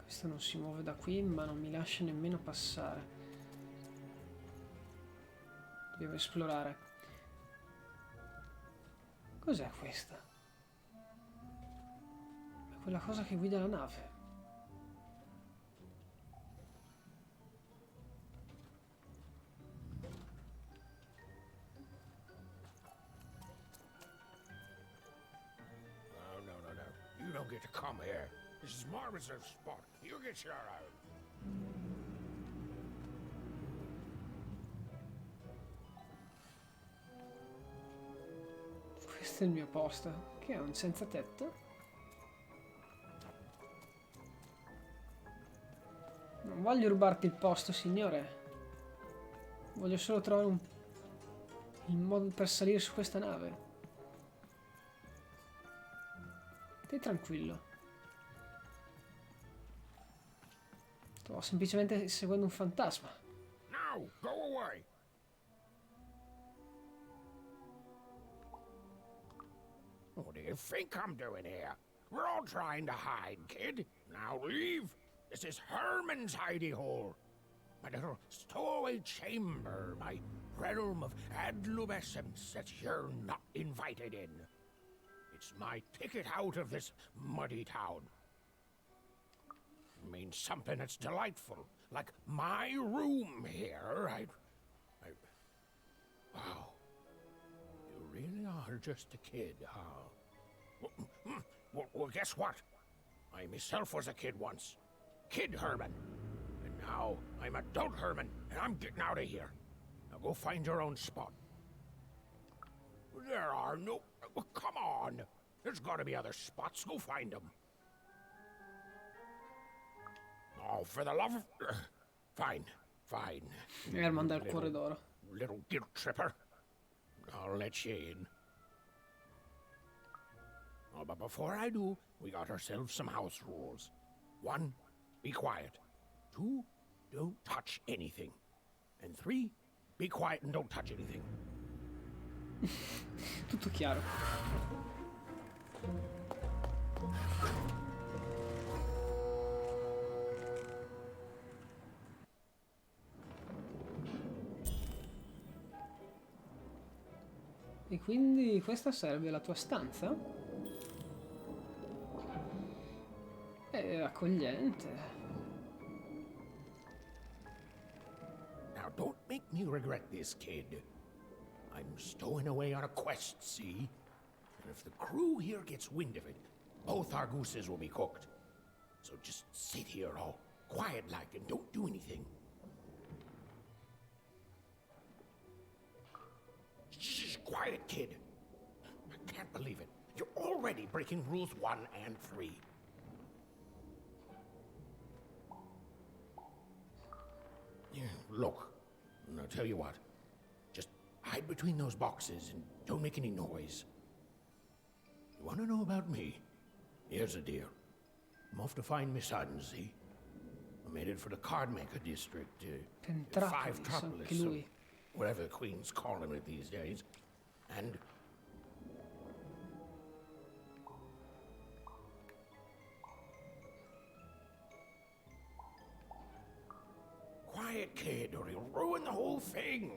Questo non si muove da qui, ma non mi lascia nemmeno passare. Dobbiamo esplorare. Cos'è questa? È quella cosa che guida la nave.
No. You don't get to come here. This is my reserved spot. You get your own.
Questo è il mio posto, che è un senza tetto. Non voglio rubarti il posto, signore. Voglio solo trovare il modo per salire su questa nave. Stai tranquillo. Sto semplicemente seguendo un fantasma.
No, go away. What do you think I'm doing here? We're all trying to hide, kid. Now leave. This is Herman's hidey hole. My little stowaway chamber, my realm of adlubescence that you're not invited in. It's my ticket out of this muddy town. It means something that's delightful, like my room here. Wow. just a kid, huh? Well, guess what? I myself was a kid once. Kid Herman. And now I'm adult Herman, and I'm getting out of here. Now go find your own spot. There are no... Oh, come on! There's gotta be other spots. Go find them. Oh, for the love of... Fine.
Herman dal cuore d'oro.
Little guilt tripper. I'll let you in. Oh, but before I do, we got ourselves some house rules. 1, be quiet. 2, don't touch anything. And 3, be quiet and don't touch anything.
Tutto chiaro. E quindi questa serve la tua stanza? È accogliente.
Now, don't make me regret this, kid. I'm stowing away on a quest, see? And if the crew here gets wind of it, both our gooses will be cooked. So just sit here all quiet-like and don't do anything. Shh, quiet, kid. I can't believe it. You're already breaking rules 1 and 3. Yeah, look, I'll tell you what. Just hide between those boxes and don't make any noise. You want to know about me? Here's the deal. I'm off to find my son, see? I'm headed for the Cardmaker district, Five Tropolis, or whatever the Queen's calling it these days. And... Quiet, kid, or he'll ruin the whole thing.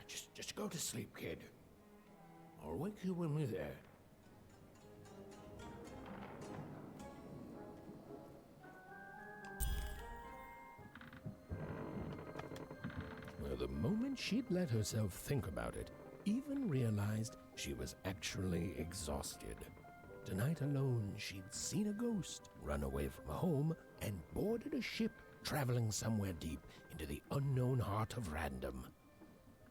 Just go to sleep, kid. I'll wake you when we're there. Well, the moment she'd let herself think about it, even realized she was actually exhausted. Tonight alone, she'd seen a ghost, run away from home, and boarded a ship traveling somewhere deep into the unknown heart of random.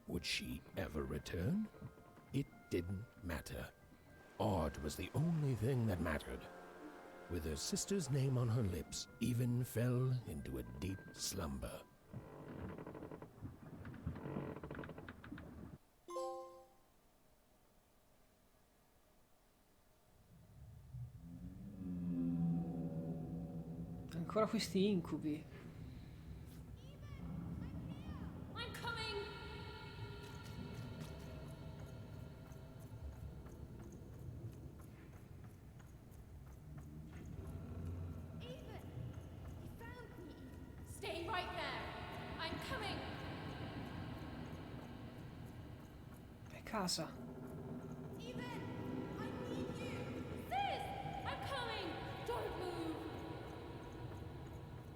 Would she ever return? It didn't matter. Odd was the only thing that mattered. With her sister's name on her lips, Even fell into a deep slumber.
Ancora questi incubi.
I'm coming! Ethan! You found me! Stay right there! I'm coming!
È casa.
Ethan! I need you! Sis! I'm coming! Don't move!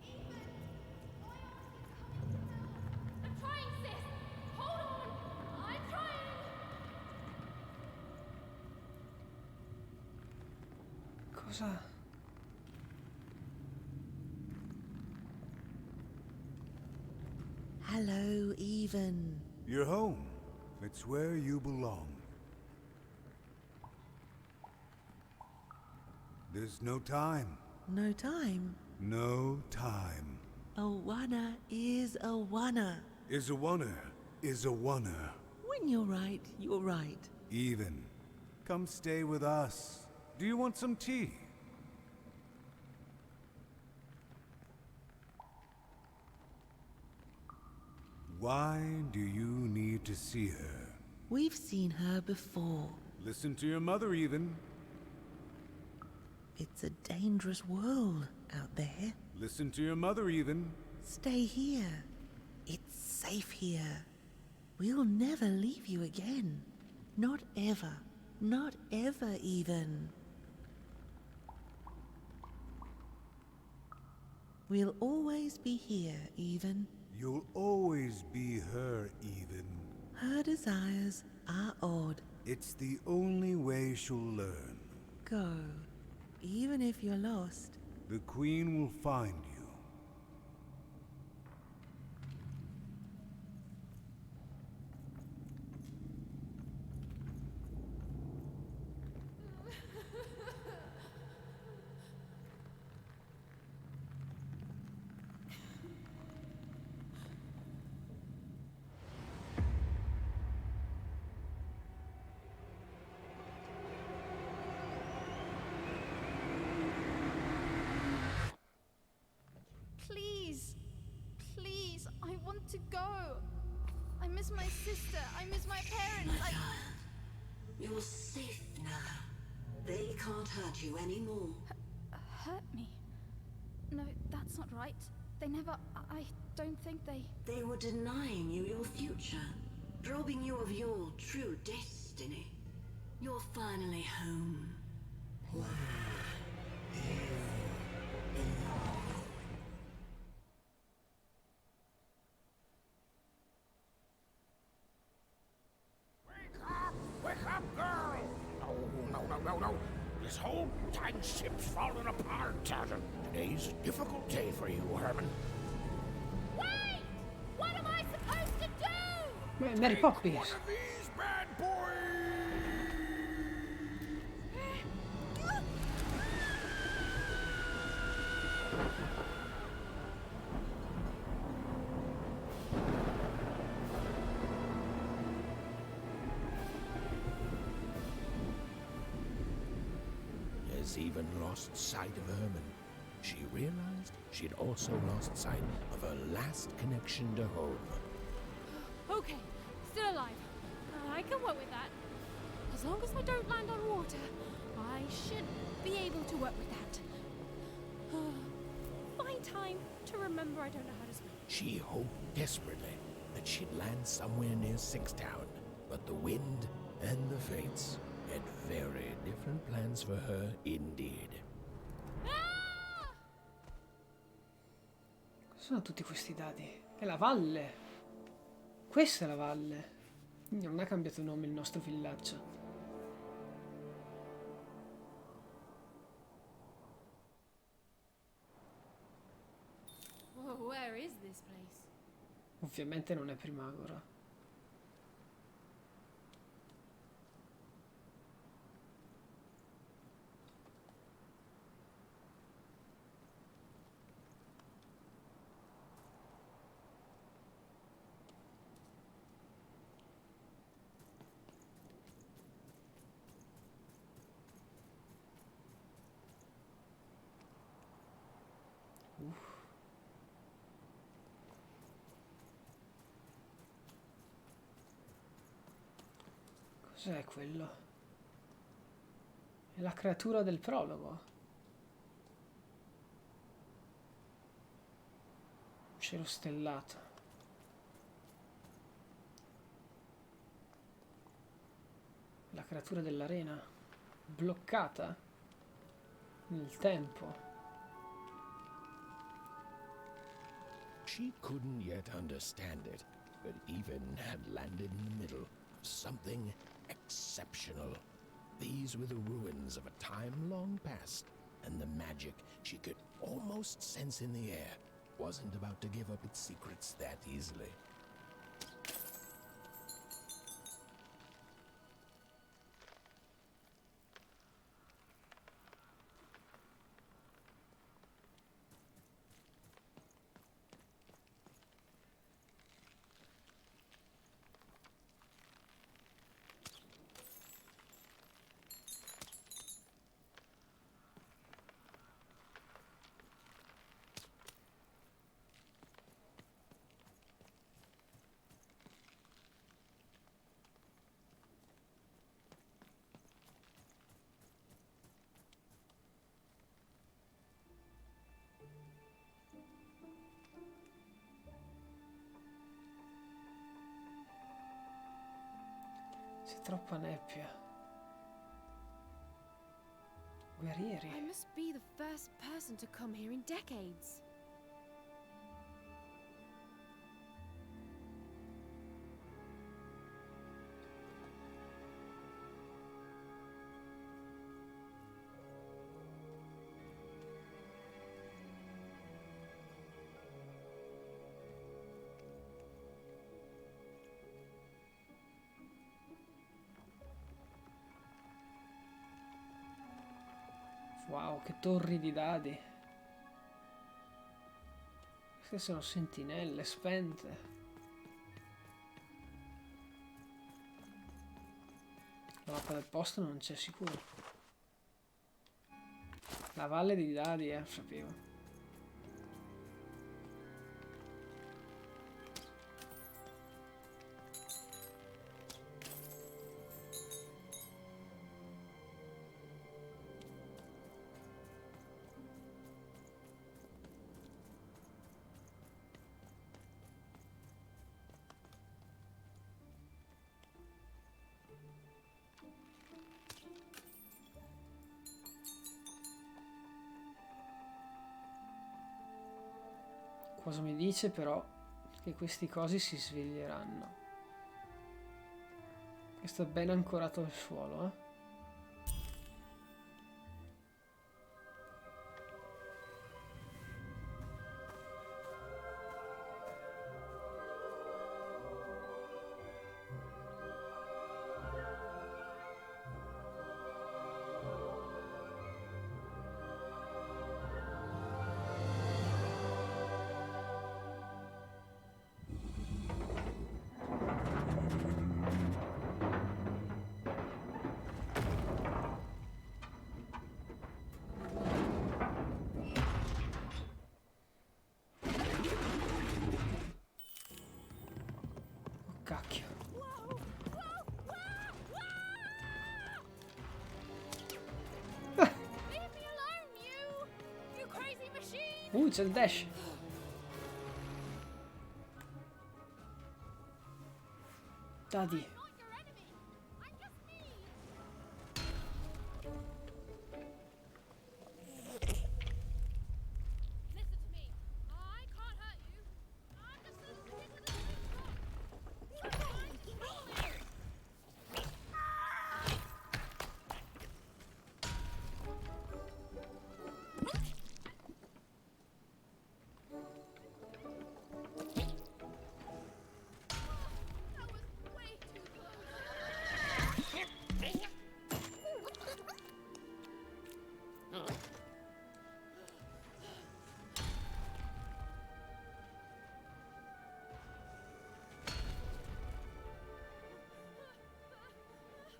Ethan! Why aren't you coming down? I'm trying, sis! Hold on! I'm trying!
Cosa?
Hello, Even.
You're home. It's where you belong. There's no time.
No time.
No time.
A wanna is a wanna.
Is a oneer. Is a oneer.
When you're right, you're right.
Even. Come stay with us. Do you want some tea? Why do you need to see her?
We've seen her before.
Listen to your mother, Even.
It's a dangerous world out there.
Listen to your mother, Even.
Stay here. It's safe here. We'll never leave you again. Not ever. Not ever, Even. We'll always be here, Even.
You'll always be her, Even.
Her desires are odd.
It's the only way she'll learn.
Go. Even if you're lost.
The Queen will find you.
Please. Please, I want to go. I miss my sister. I miss my parents.
My child, you're safe now. They can't hurt you anymore.
Hurt me? No, that's not right. They never... I don't think they...
They were denying you your future, robbing you of your true destiny. You're finally home. Where you belong.
Wake up, girl! No. This whole dang ship's falling apart, Sergeant. Today's a difficult day for you, Herman.
Wait! What am I supposed to do?
Mary Poppins.
One of these bad boys! Has even lost sight of Herman. She realized she'd also lost sight of her last connection to home.
Okay, still alive. I can work with that. As long as I don't land on water, I should be able to work with that. Find time to remember I don't know how to swim.
She hoped desperately that she'd land somewhere near Sixtown, but the wind and the fates had very different plans for her indeed.
Sono tutti questi dati. È la valle. Questa è la valle. Quindi non ha cambiato nome il nostro villaggio.
Whoa, where is this place?
Ovviamente non è Primagora. Cos'è quello? È la creatura del prologo. Cielo stellato. La creatura dell'arena. Bloccata nel tempo.
She couldn't yet understand it, but even had landed in the middle of something exceptional. These were the ruins of a time long past, and the magic she could almost sense in the air wasn't about to give up its secrets that easily.
C'è troppa nebbia. Guerrieri.
I must be the first person to come here in decades.
Wow, che torri di dadi. Queste sono sentinelle spente. La mappa del posto non c'è sicuro. La valle dei dadi, sapevo. Cosa mi dice però che questi cosi si sveglieranno. Questo è ben ancorato al suolo, eh. Cacchio. C'è il dash. Dadi.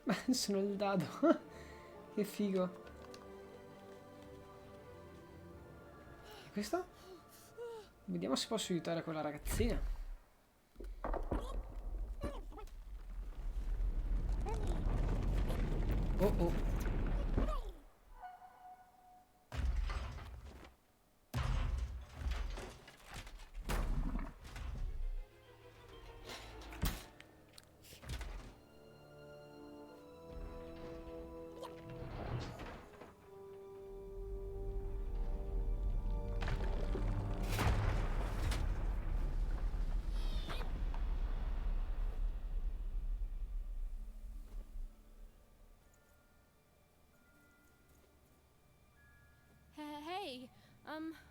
Ma sono il dado. Che figo. E questo? Vediamo se posso aiutare quella ragazzina. Oh oh.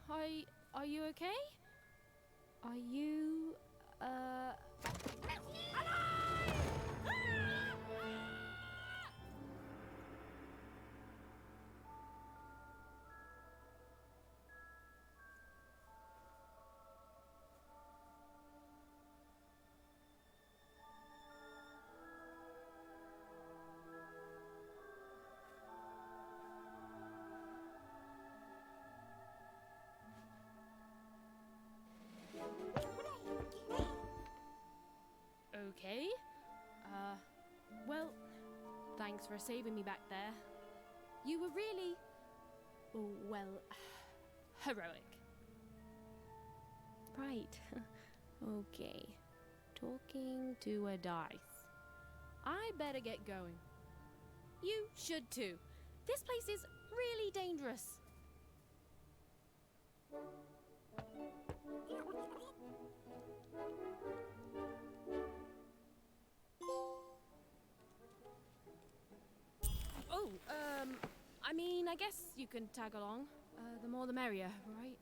Hey, are you okay? Are you, okay? Well, thanks for saving me back there. You were really, oh, well, heroic. Right. Okay. Talking to a dice. I better get going. You should too. This place is really dangerous. Oh, I mean, I guess you can tag along. The more the merrier, right?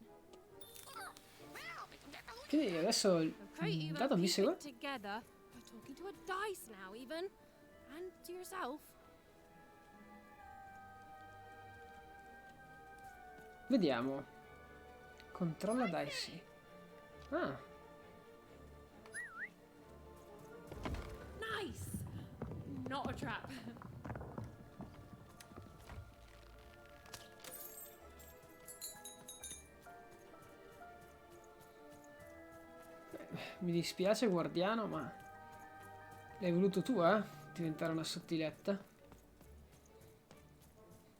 Quindi adesso il dado mi segue?
Together. You're talking to a dice now, even. And to yourself.
Vediamo. Controlla Dicey. Ah.
Nice! Not a trap.
Mi dispiace, guardiano, ma l'hai voluto tu, diventare una sottiletta?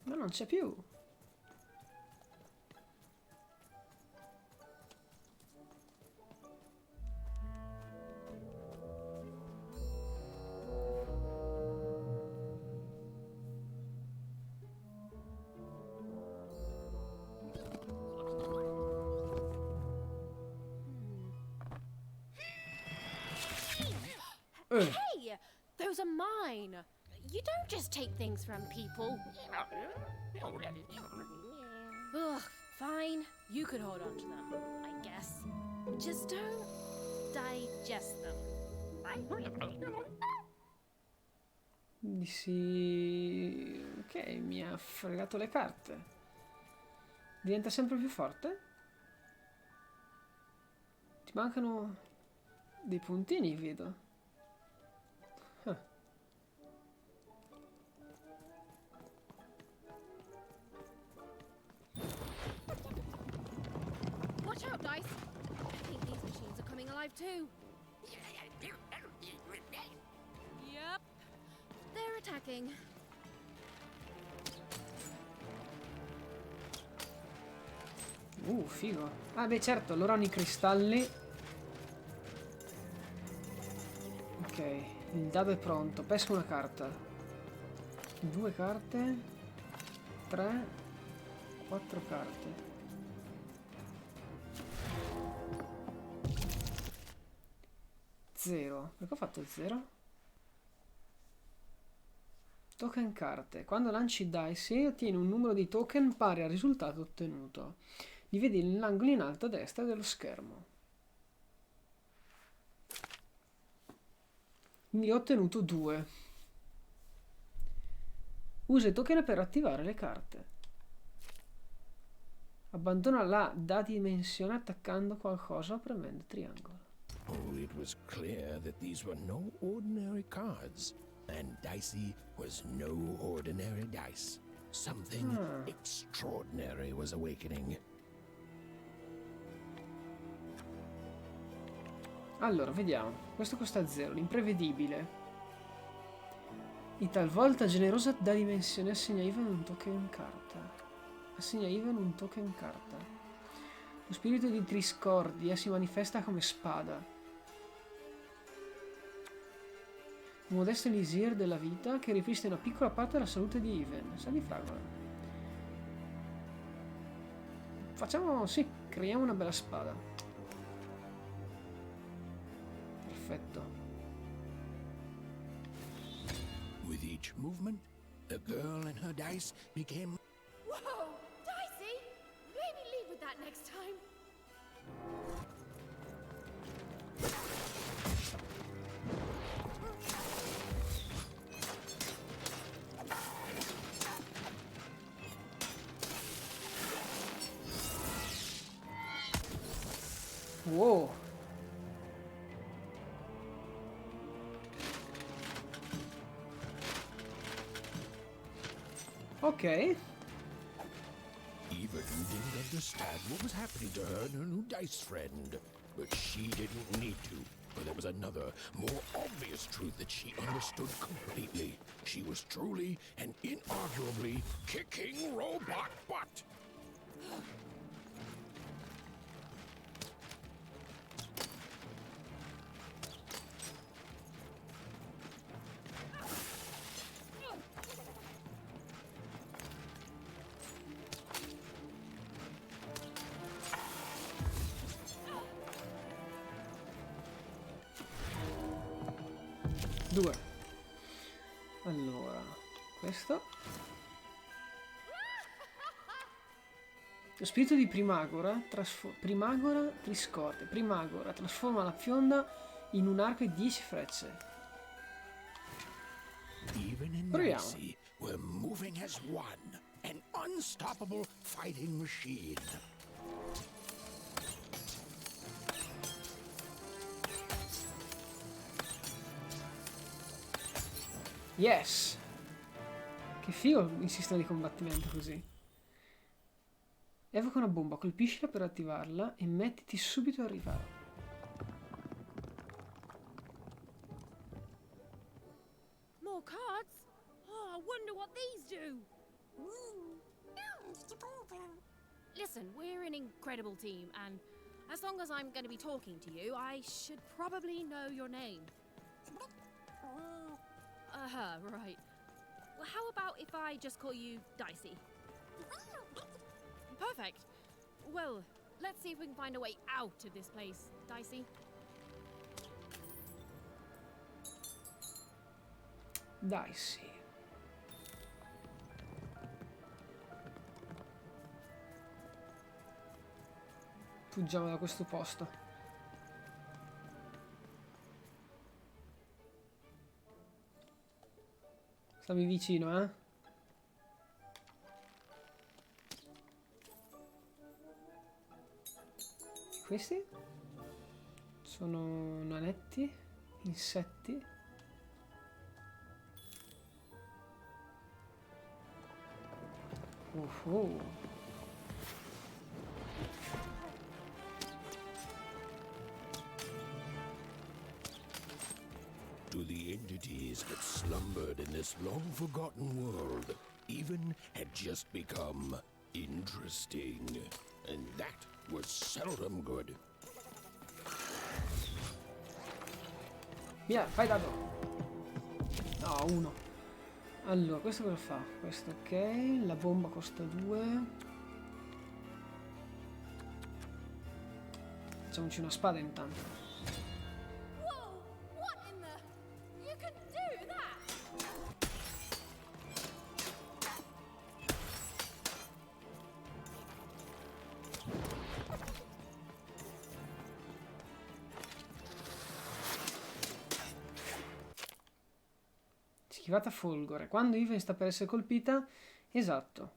Ma non c'è più.
Hey! Those are mine! You don't just take things from people. Ugh, fine. You could hold on to them, I guess. Just don't digest them.
Sì. Ok, mi ha fregato le carte. Diventa sempre più forte? Ti mancano dei puntini, vedo. Ah.
Watch out, Dice! I think these machines are coming alive too. Yep. They're attacking.
Figo. Ah, beh, certo, loro hanno i cristalli. Ok, il dado è pronto. Pesca una carta. 2 carte. 3. 4 carte. Zero. Perché ho fatto 0? Token carte. Quando lanci dice ottieni un numero di token pari al risultato ottenuto. Li vedi nell'angolo in alto a destra dello schermo. Quindi ho ottenuto 2. Usa i token per attivare le carte. Abbandona la da dimensione attaccando qualcosa o premendo triangolo.
Oh, it was clear that these were no ordinary cards, and Dicey was no ordinary dice. Something extraordinary was awakening.
Allora, vediamo. Questo costa 0, l'imprevedibile. I talvolta generosa da dimensione assegna Ivan un token carta. Assegna Ivan un token carta. Lo spirito di Triscordia si manifesta come spada. Un modesto elisir della vita che ripristina una piccola parte della salute di Ivan. Sa di fragola. Facciamo, sì, creiamo una bella spada. Perfetto.
With each movement, the girl and her dice became...
Whoa! Dicey! Maybe leave with that next time.
Wow. Ok.
Eva didn't understand what was happening to her and her new dice friend. But she didn't need to, for there was another, more obvious truth that she understood completely. She was truly and inarguably kicking robot butt.
Due. Allora, questo. Lo spirito di Primagora Triscordia. Primagora trasforma la fionda in un arco di 10 frecce.
Even and
Proviamo.
Nancy were moving as one, an unstoppable fighting machine.
Yes! Che figo il sistema di combattimento così. Evoca una bomba, colpiscila per attivarla e mettiti subito al riparo.
More cards? Oh, I wonder what these do. Listen, we're an incredible team, and as long as I'm going to be talking to you, I should probably know your name. Right. Well, how about if I just call you Dicey? Perfect. Well, let's see if we can find a way out of this place, Dicey.
Dicey. Fuggiamo da questo posto. Stammi vicino, eh? Questi sono nanetti, insetti.
To the entities that slumbered in this long-forgotten world, even had just become interesting. And that was seldom good.
Via, fai dado. No, 1. Allora, questo cosa fa? Questo ok, la bomba costa 2. Facciamoci una spada intanto.
Whoa! What in the... You can do that!
Schivata folgore. Quando Even sta per essere colpita, esatto,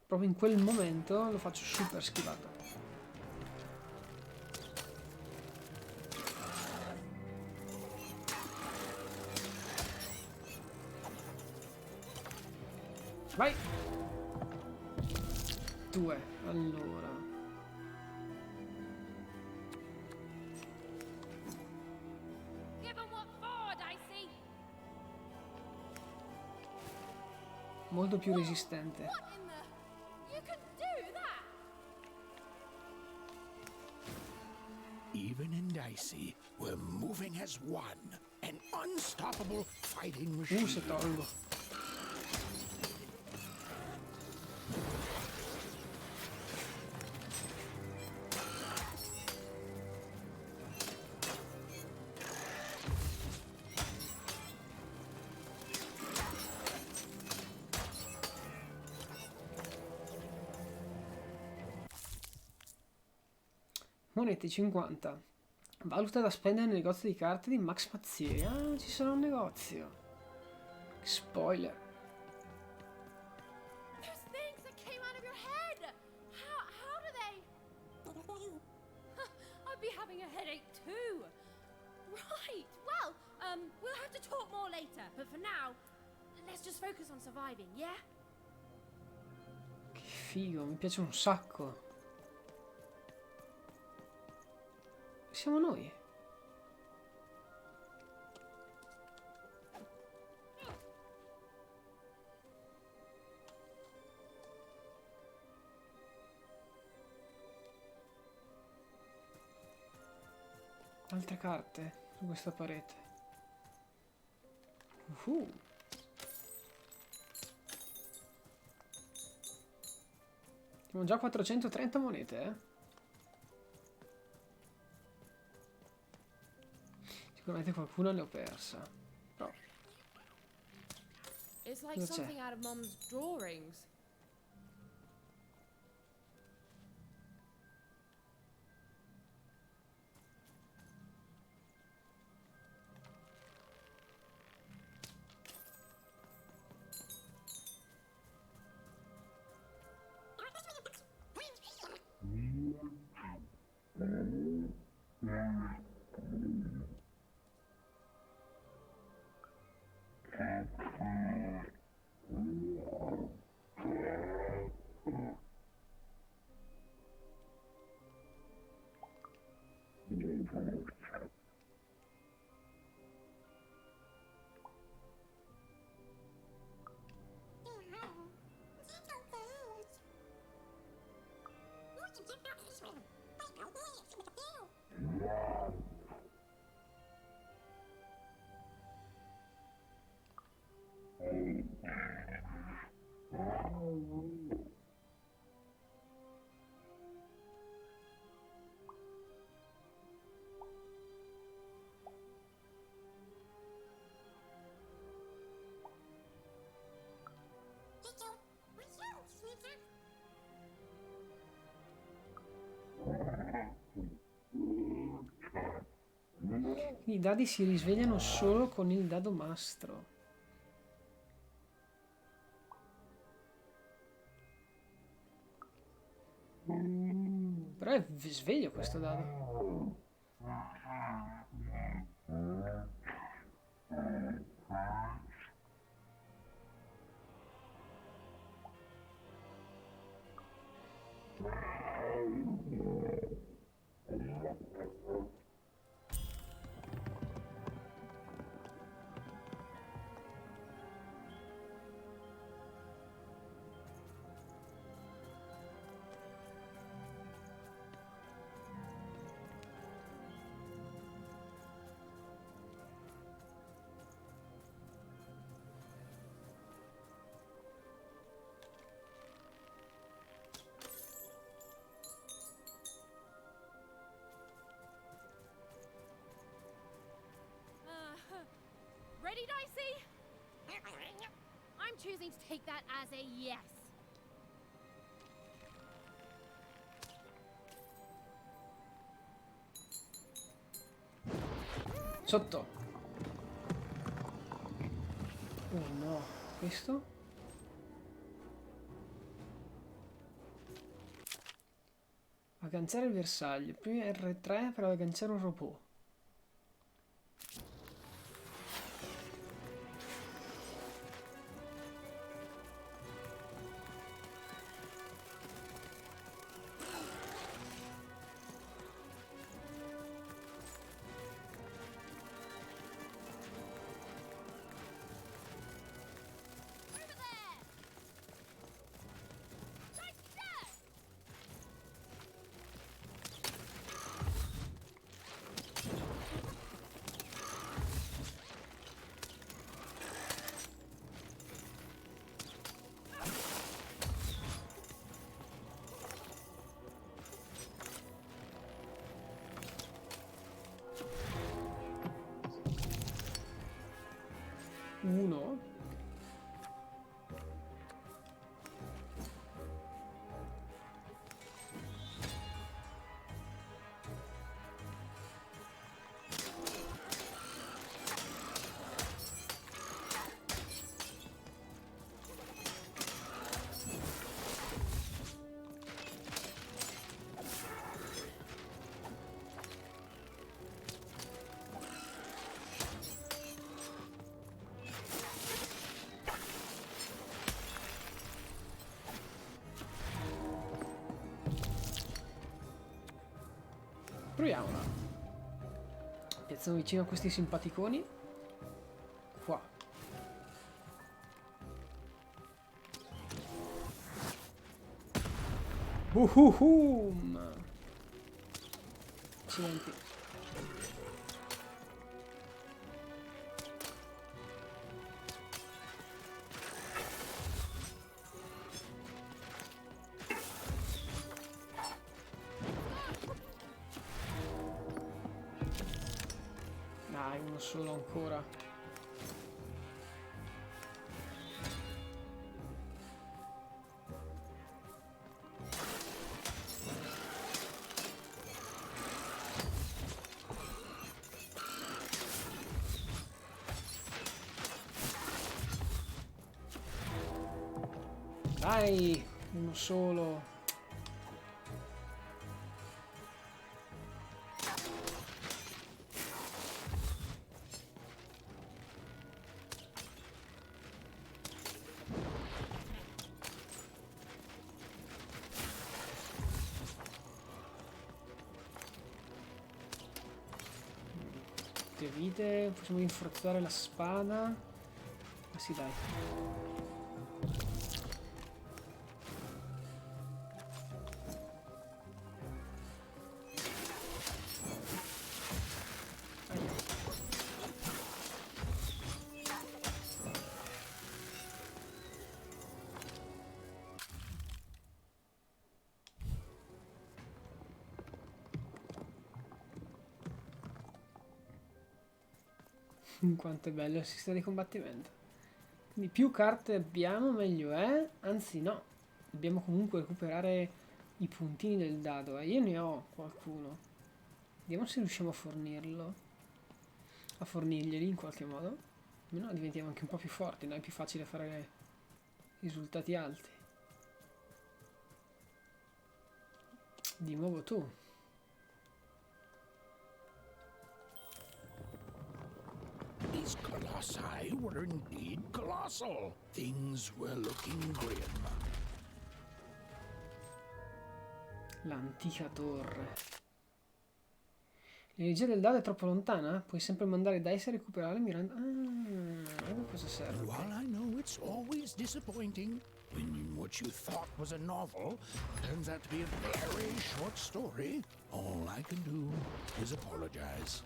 proprio in quel momento lo faccio super schivata. Vai! 2, allora.
Give 'em what for, Dicey!
Molto più resistente.
What in the... You can do that!
Even and Dicey were moving as one, an unstoppable fighting machine.
Se tolgo. Monete 50. Valuta da spendere nel negozio di carte di Max Mazzieri. Ah, ci sarà un negozio. Spoiler.
There's things that came out of your head! How do they... I'd be having a headache too! Right, well, we'll have to talk more later, but for now, let's just focus on surviving, yeah?
Che figo, mi piace un sacco. Siamo noi. Altre carte su questa parete. Abbiamo già 430 monete, eh? Sicuramente qualcuna ne ho persa. Però.
It's like
Cosa c'è?
something out of Mom's drawings.
I dadi si risvegliano solo con il dado mastro. Però è sveglio questo dado.
Ready, Dicey? I'm choosing to take that as a yes.
Sotto. Oh no, questo? Agganciare il bersaglio. Prima R3 per agganciare un robot. Uno. Proviamola. Piazziamo vicino a questi simpaticoni. Qua. Accidenti. Dai, uno solo ancora. Dai, uno solo. doppie vite. Possiamo rinforzare la spada. Ma sì, dai. Quanto è bello il sistema di combattimento. Quindi più carte abbiamo meglio è. Anzi no, dobbiamo comunque recuperare i puntini del dado. Io ne ho qualcuno. Vediamo se riusciamo a fornirlo. A fornirglieli in qualche modo. Almeno diventiamo anche un po' più forti, no? È più facile fare risultati alti. Di nuovo tu.
These colossi were indeed colossal. Things were looking grim.
L'antica torre. L'energia del dado è troppo lontana? Puoi sempre mandare dice a recuperare mirando... Ah, ecco cosa serve.
And while I know it's always disappointing when what you thought was a novel turns out to be a very short story, all I can do is apologize.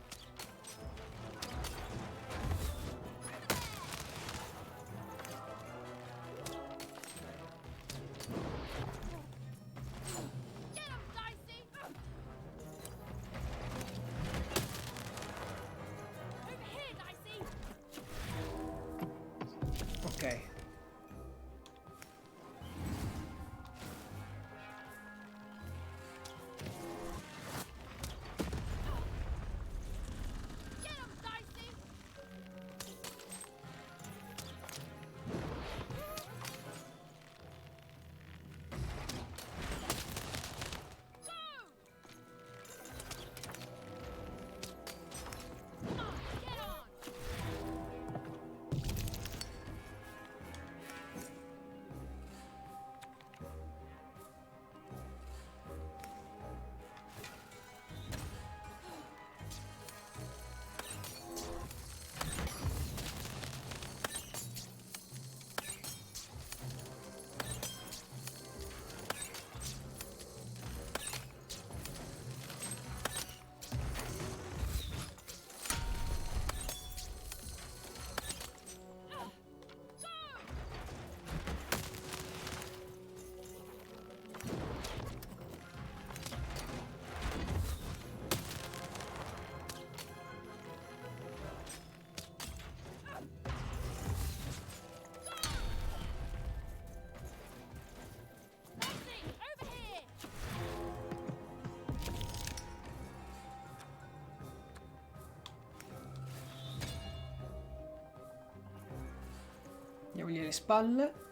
Ok. Andiamogli alle spalle.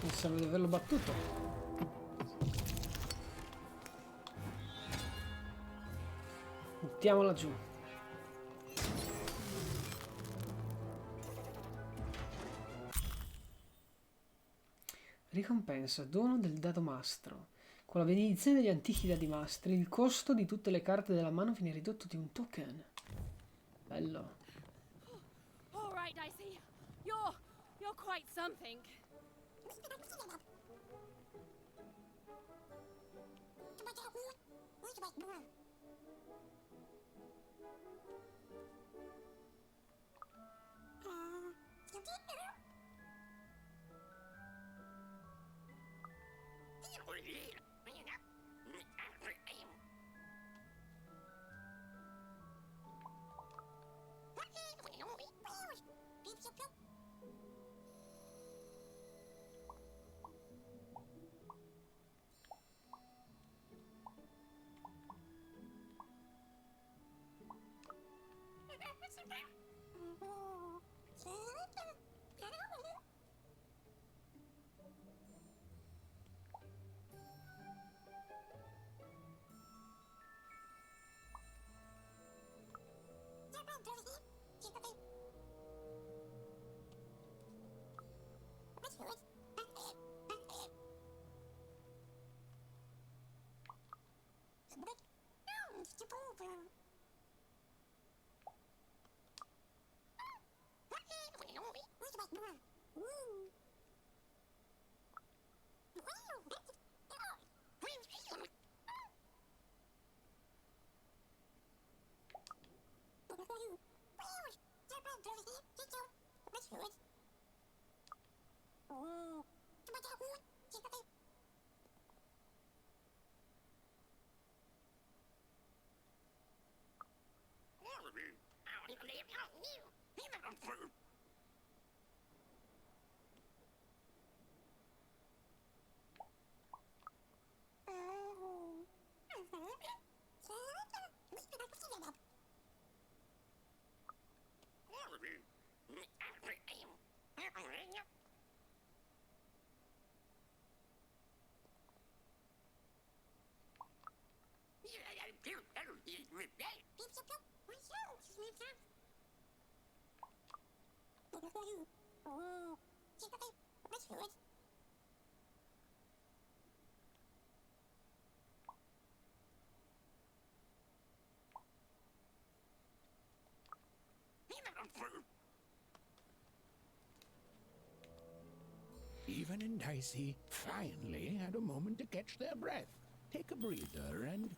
Pensavo di averlo battuto. Mettiamola giù. Ricompensa, dono del dado mastro. Con la benedizione degli antichi dadi mastri, il costo di tutte le carte della mano viene ridotto di un token. Bello.
All right, Dicey. You're quite something.
Even and Dicey finally had a moment to catch their breath, take a breather, and...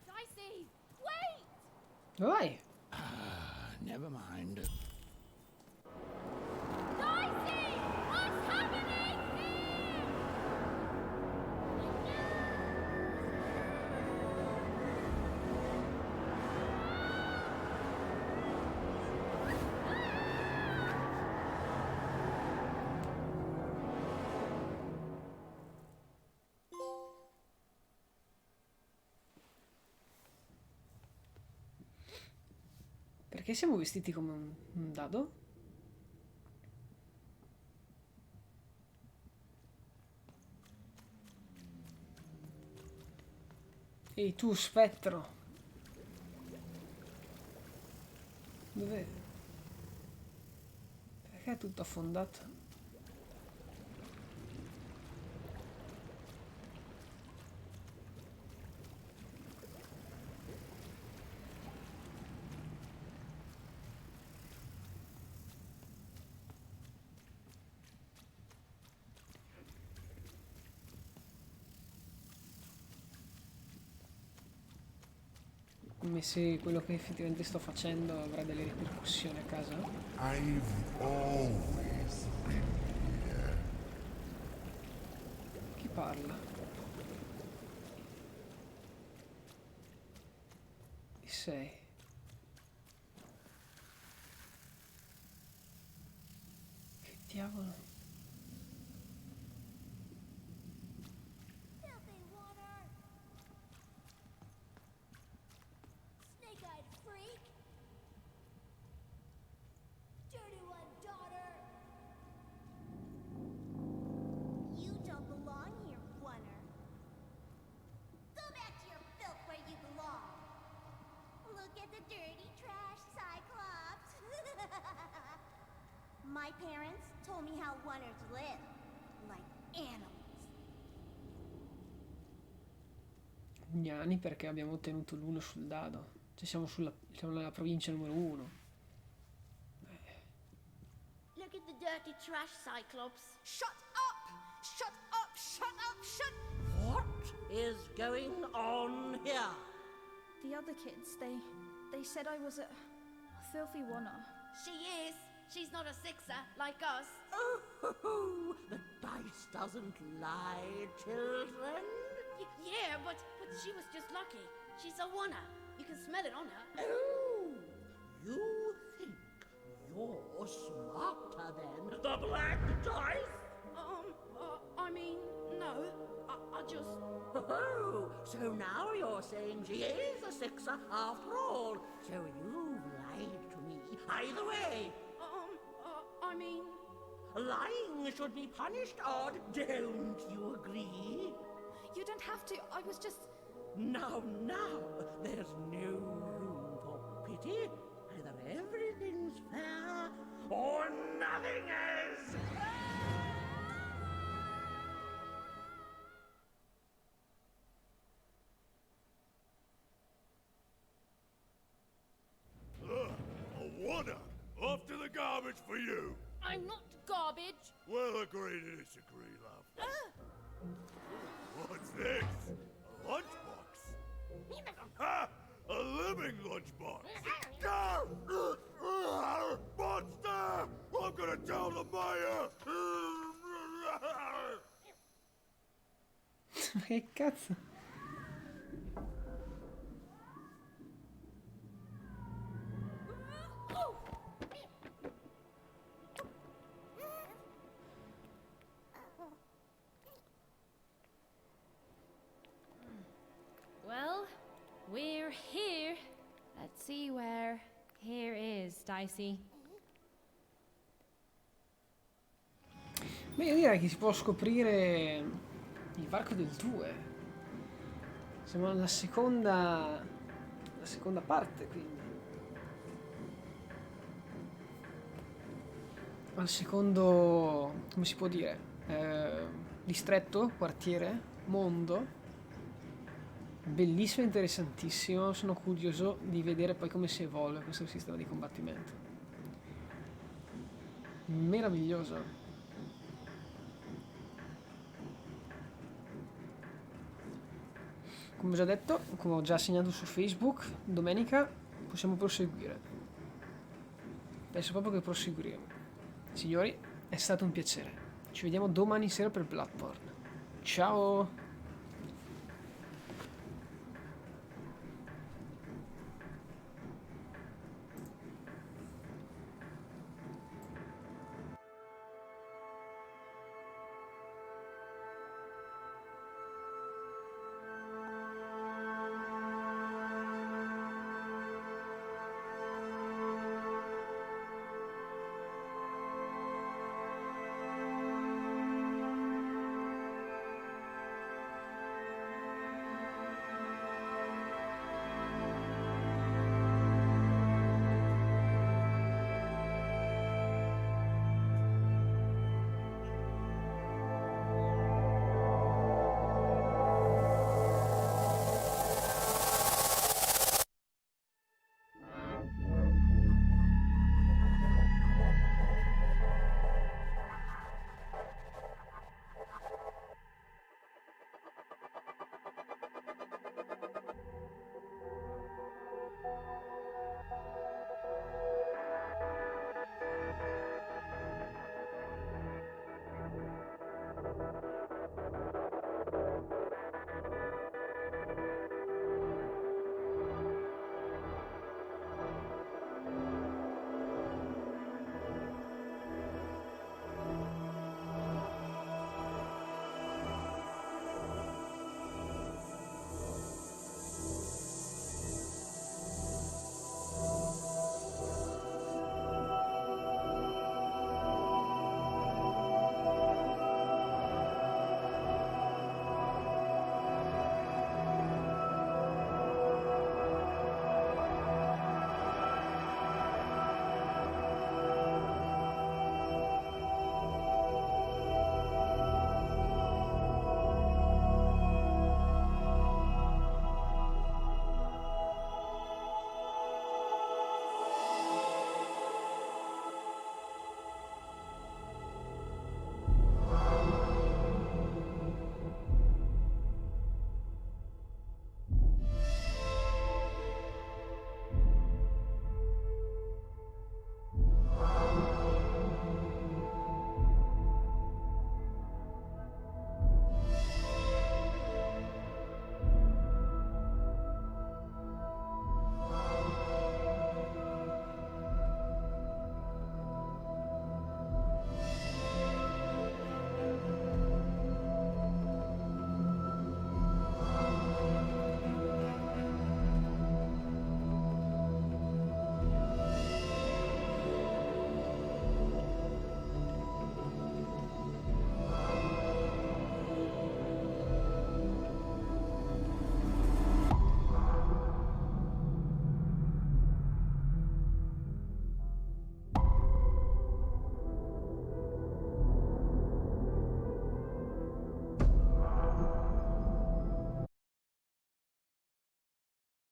Dicey, wait!
Vai!
Never mind.
Dicey! What's happening here?
Perché siamo vestiti come un dado? Ehi tu, spettro! Dove... Perché è tutto affondato? Come se quello che effettivamente sto facendo avrà delle ripercussioni a casa.
I've always been here.
Chi parla? Chi sei? Che diavolo?
Filthy water! Snake-eyed freak! Dirty one, daughter! You don't belong here, Oner. Go back to your filth where you belong. Look at the dirty trash, Cyclops. My parents told me how Oners live, like animals.
Gnani perché abbiamo ottenuto l'1 sul dado. Cioè siamo nella provincia numero 1.
Look at the dirty trash, Cyclops. Shut up! Shut up! Shut up! Shut...
What is going on here?
The other kids, they said I was a filthy Oner.
She is. She's not a sixer like us.
Oh, the dice doesn't lie, children.
Yeah, but she was just lucky. She's a Oner. You can smell it on her.
Oh, you think you're smarter than the black dice?
I mean, no. I just...
Oh, so now you're saying she is a sixer after all. So you've lied to me. Either way.
I mean...
Lying should be punished, Odd. Don't you agree?
You don't have to. I was just...
Now, there's no room for pity. Either everything's fair or nothing is.
A Oner! Off to the garbage for you!
I'm not going garbage.
We'll agree to disagree, love. What's this? A lunchbox? Ha! A living lunchbox! Monster! I'm gonna tell the mayor!
Che cazzo?
Well, we're here. Let's see where here is, Dicey.
Beh, io direi che si può scoprire il varco del 2. Siamo alla seconda parte, quindi. Al secondo, come si può dire, distretto, quartiere, mondo. Bellissimo e interessantissimo, sono curioso di vedere poi come si evolve questo sistema di combattimento. Meraviglioso. Come ho già detto, come ho già segnato su Facebook, domenica possiamo proseguire. Penso proprio che proseguiremo. Signori, è stato un piacere. Ci vediamo domani sera per Bloodborne. Ciao!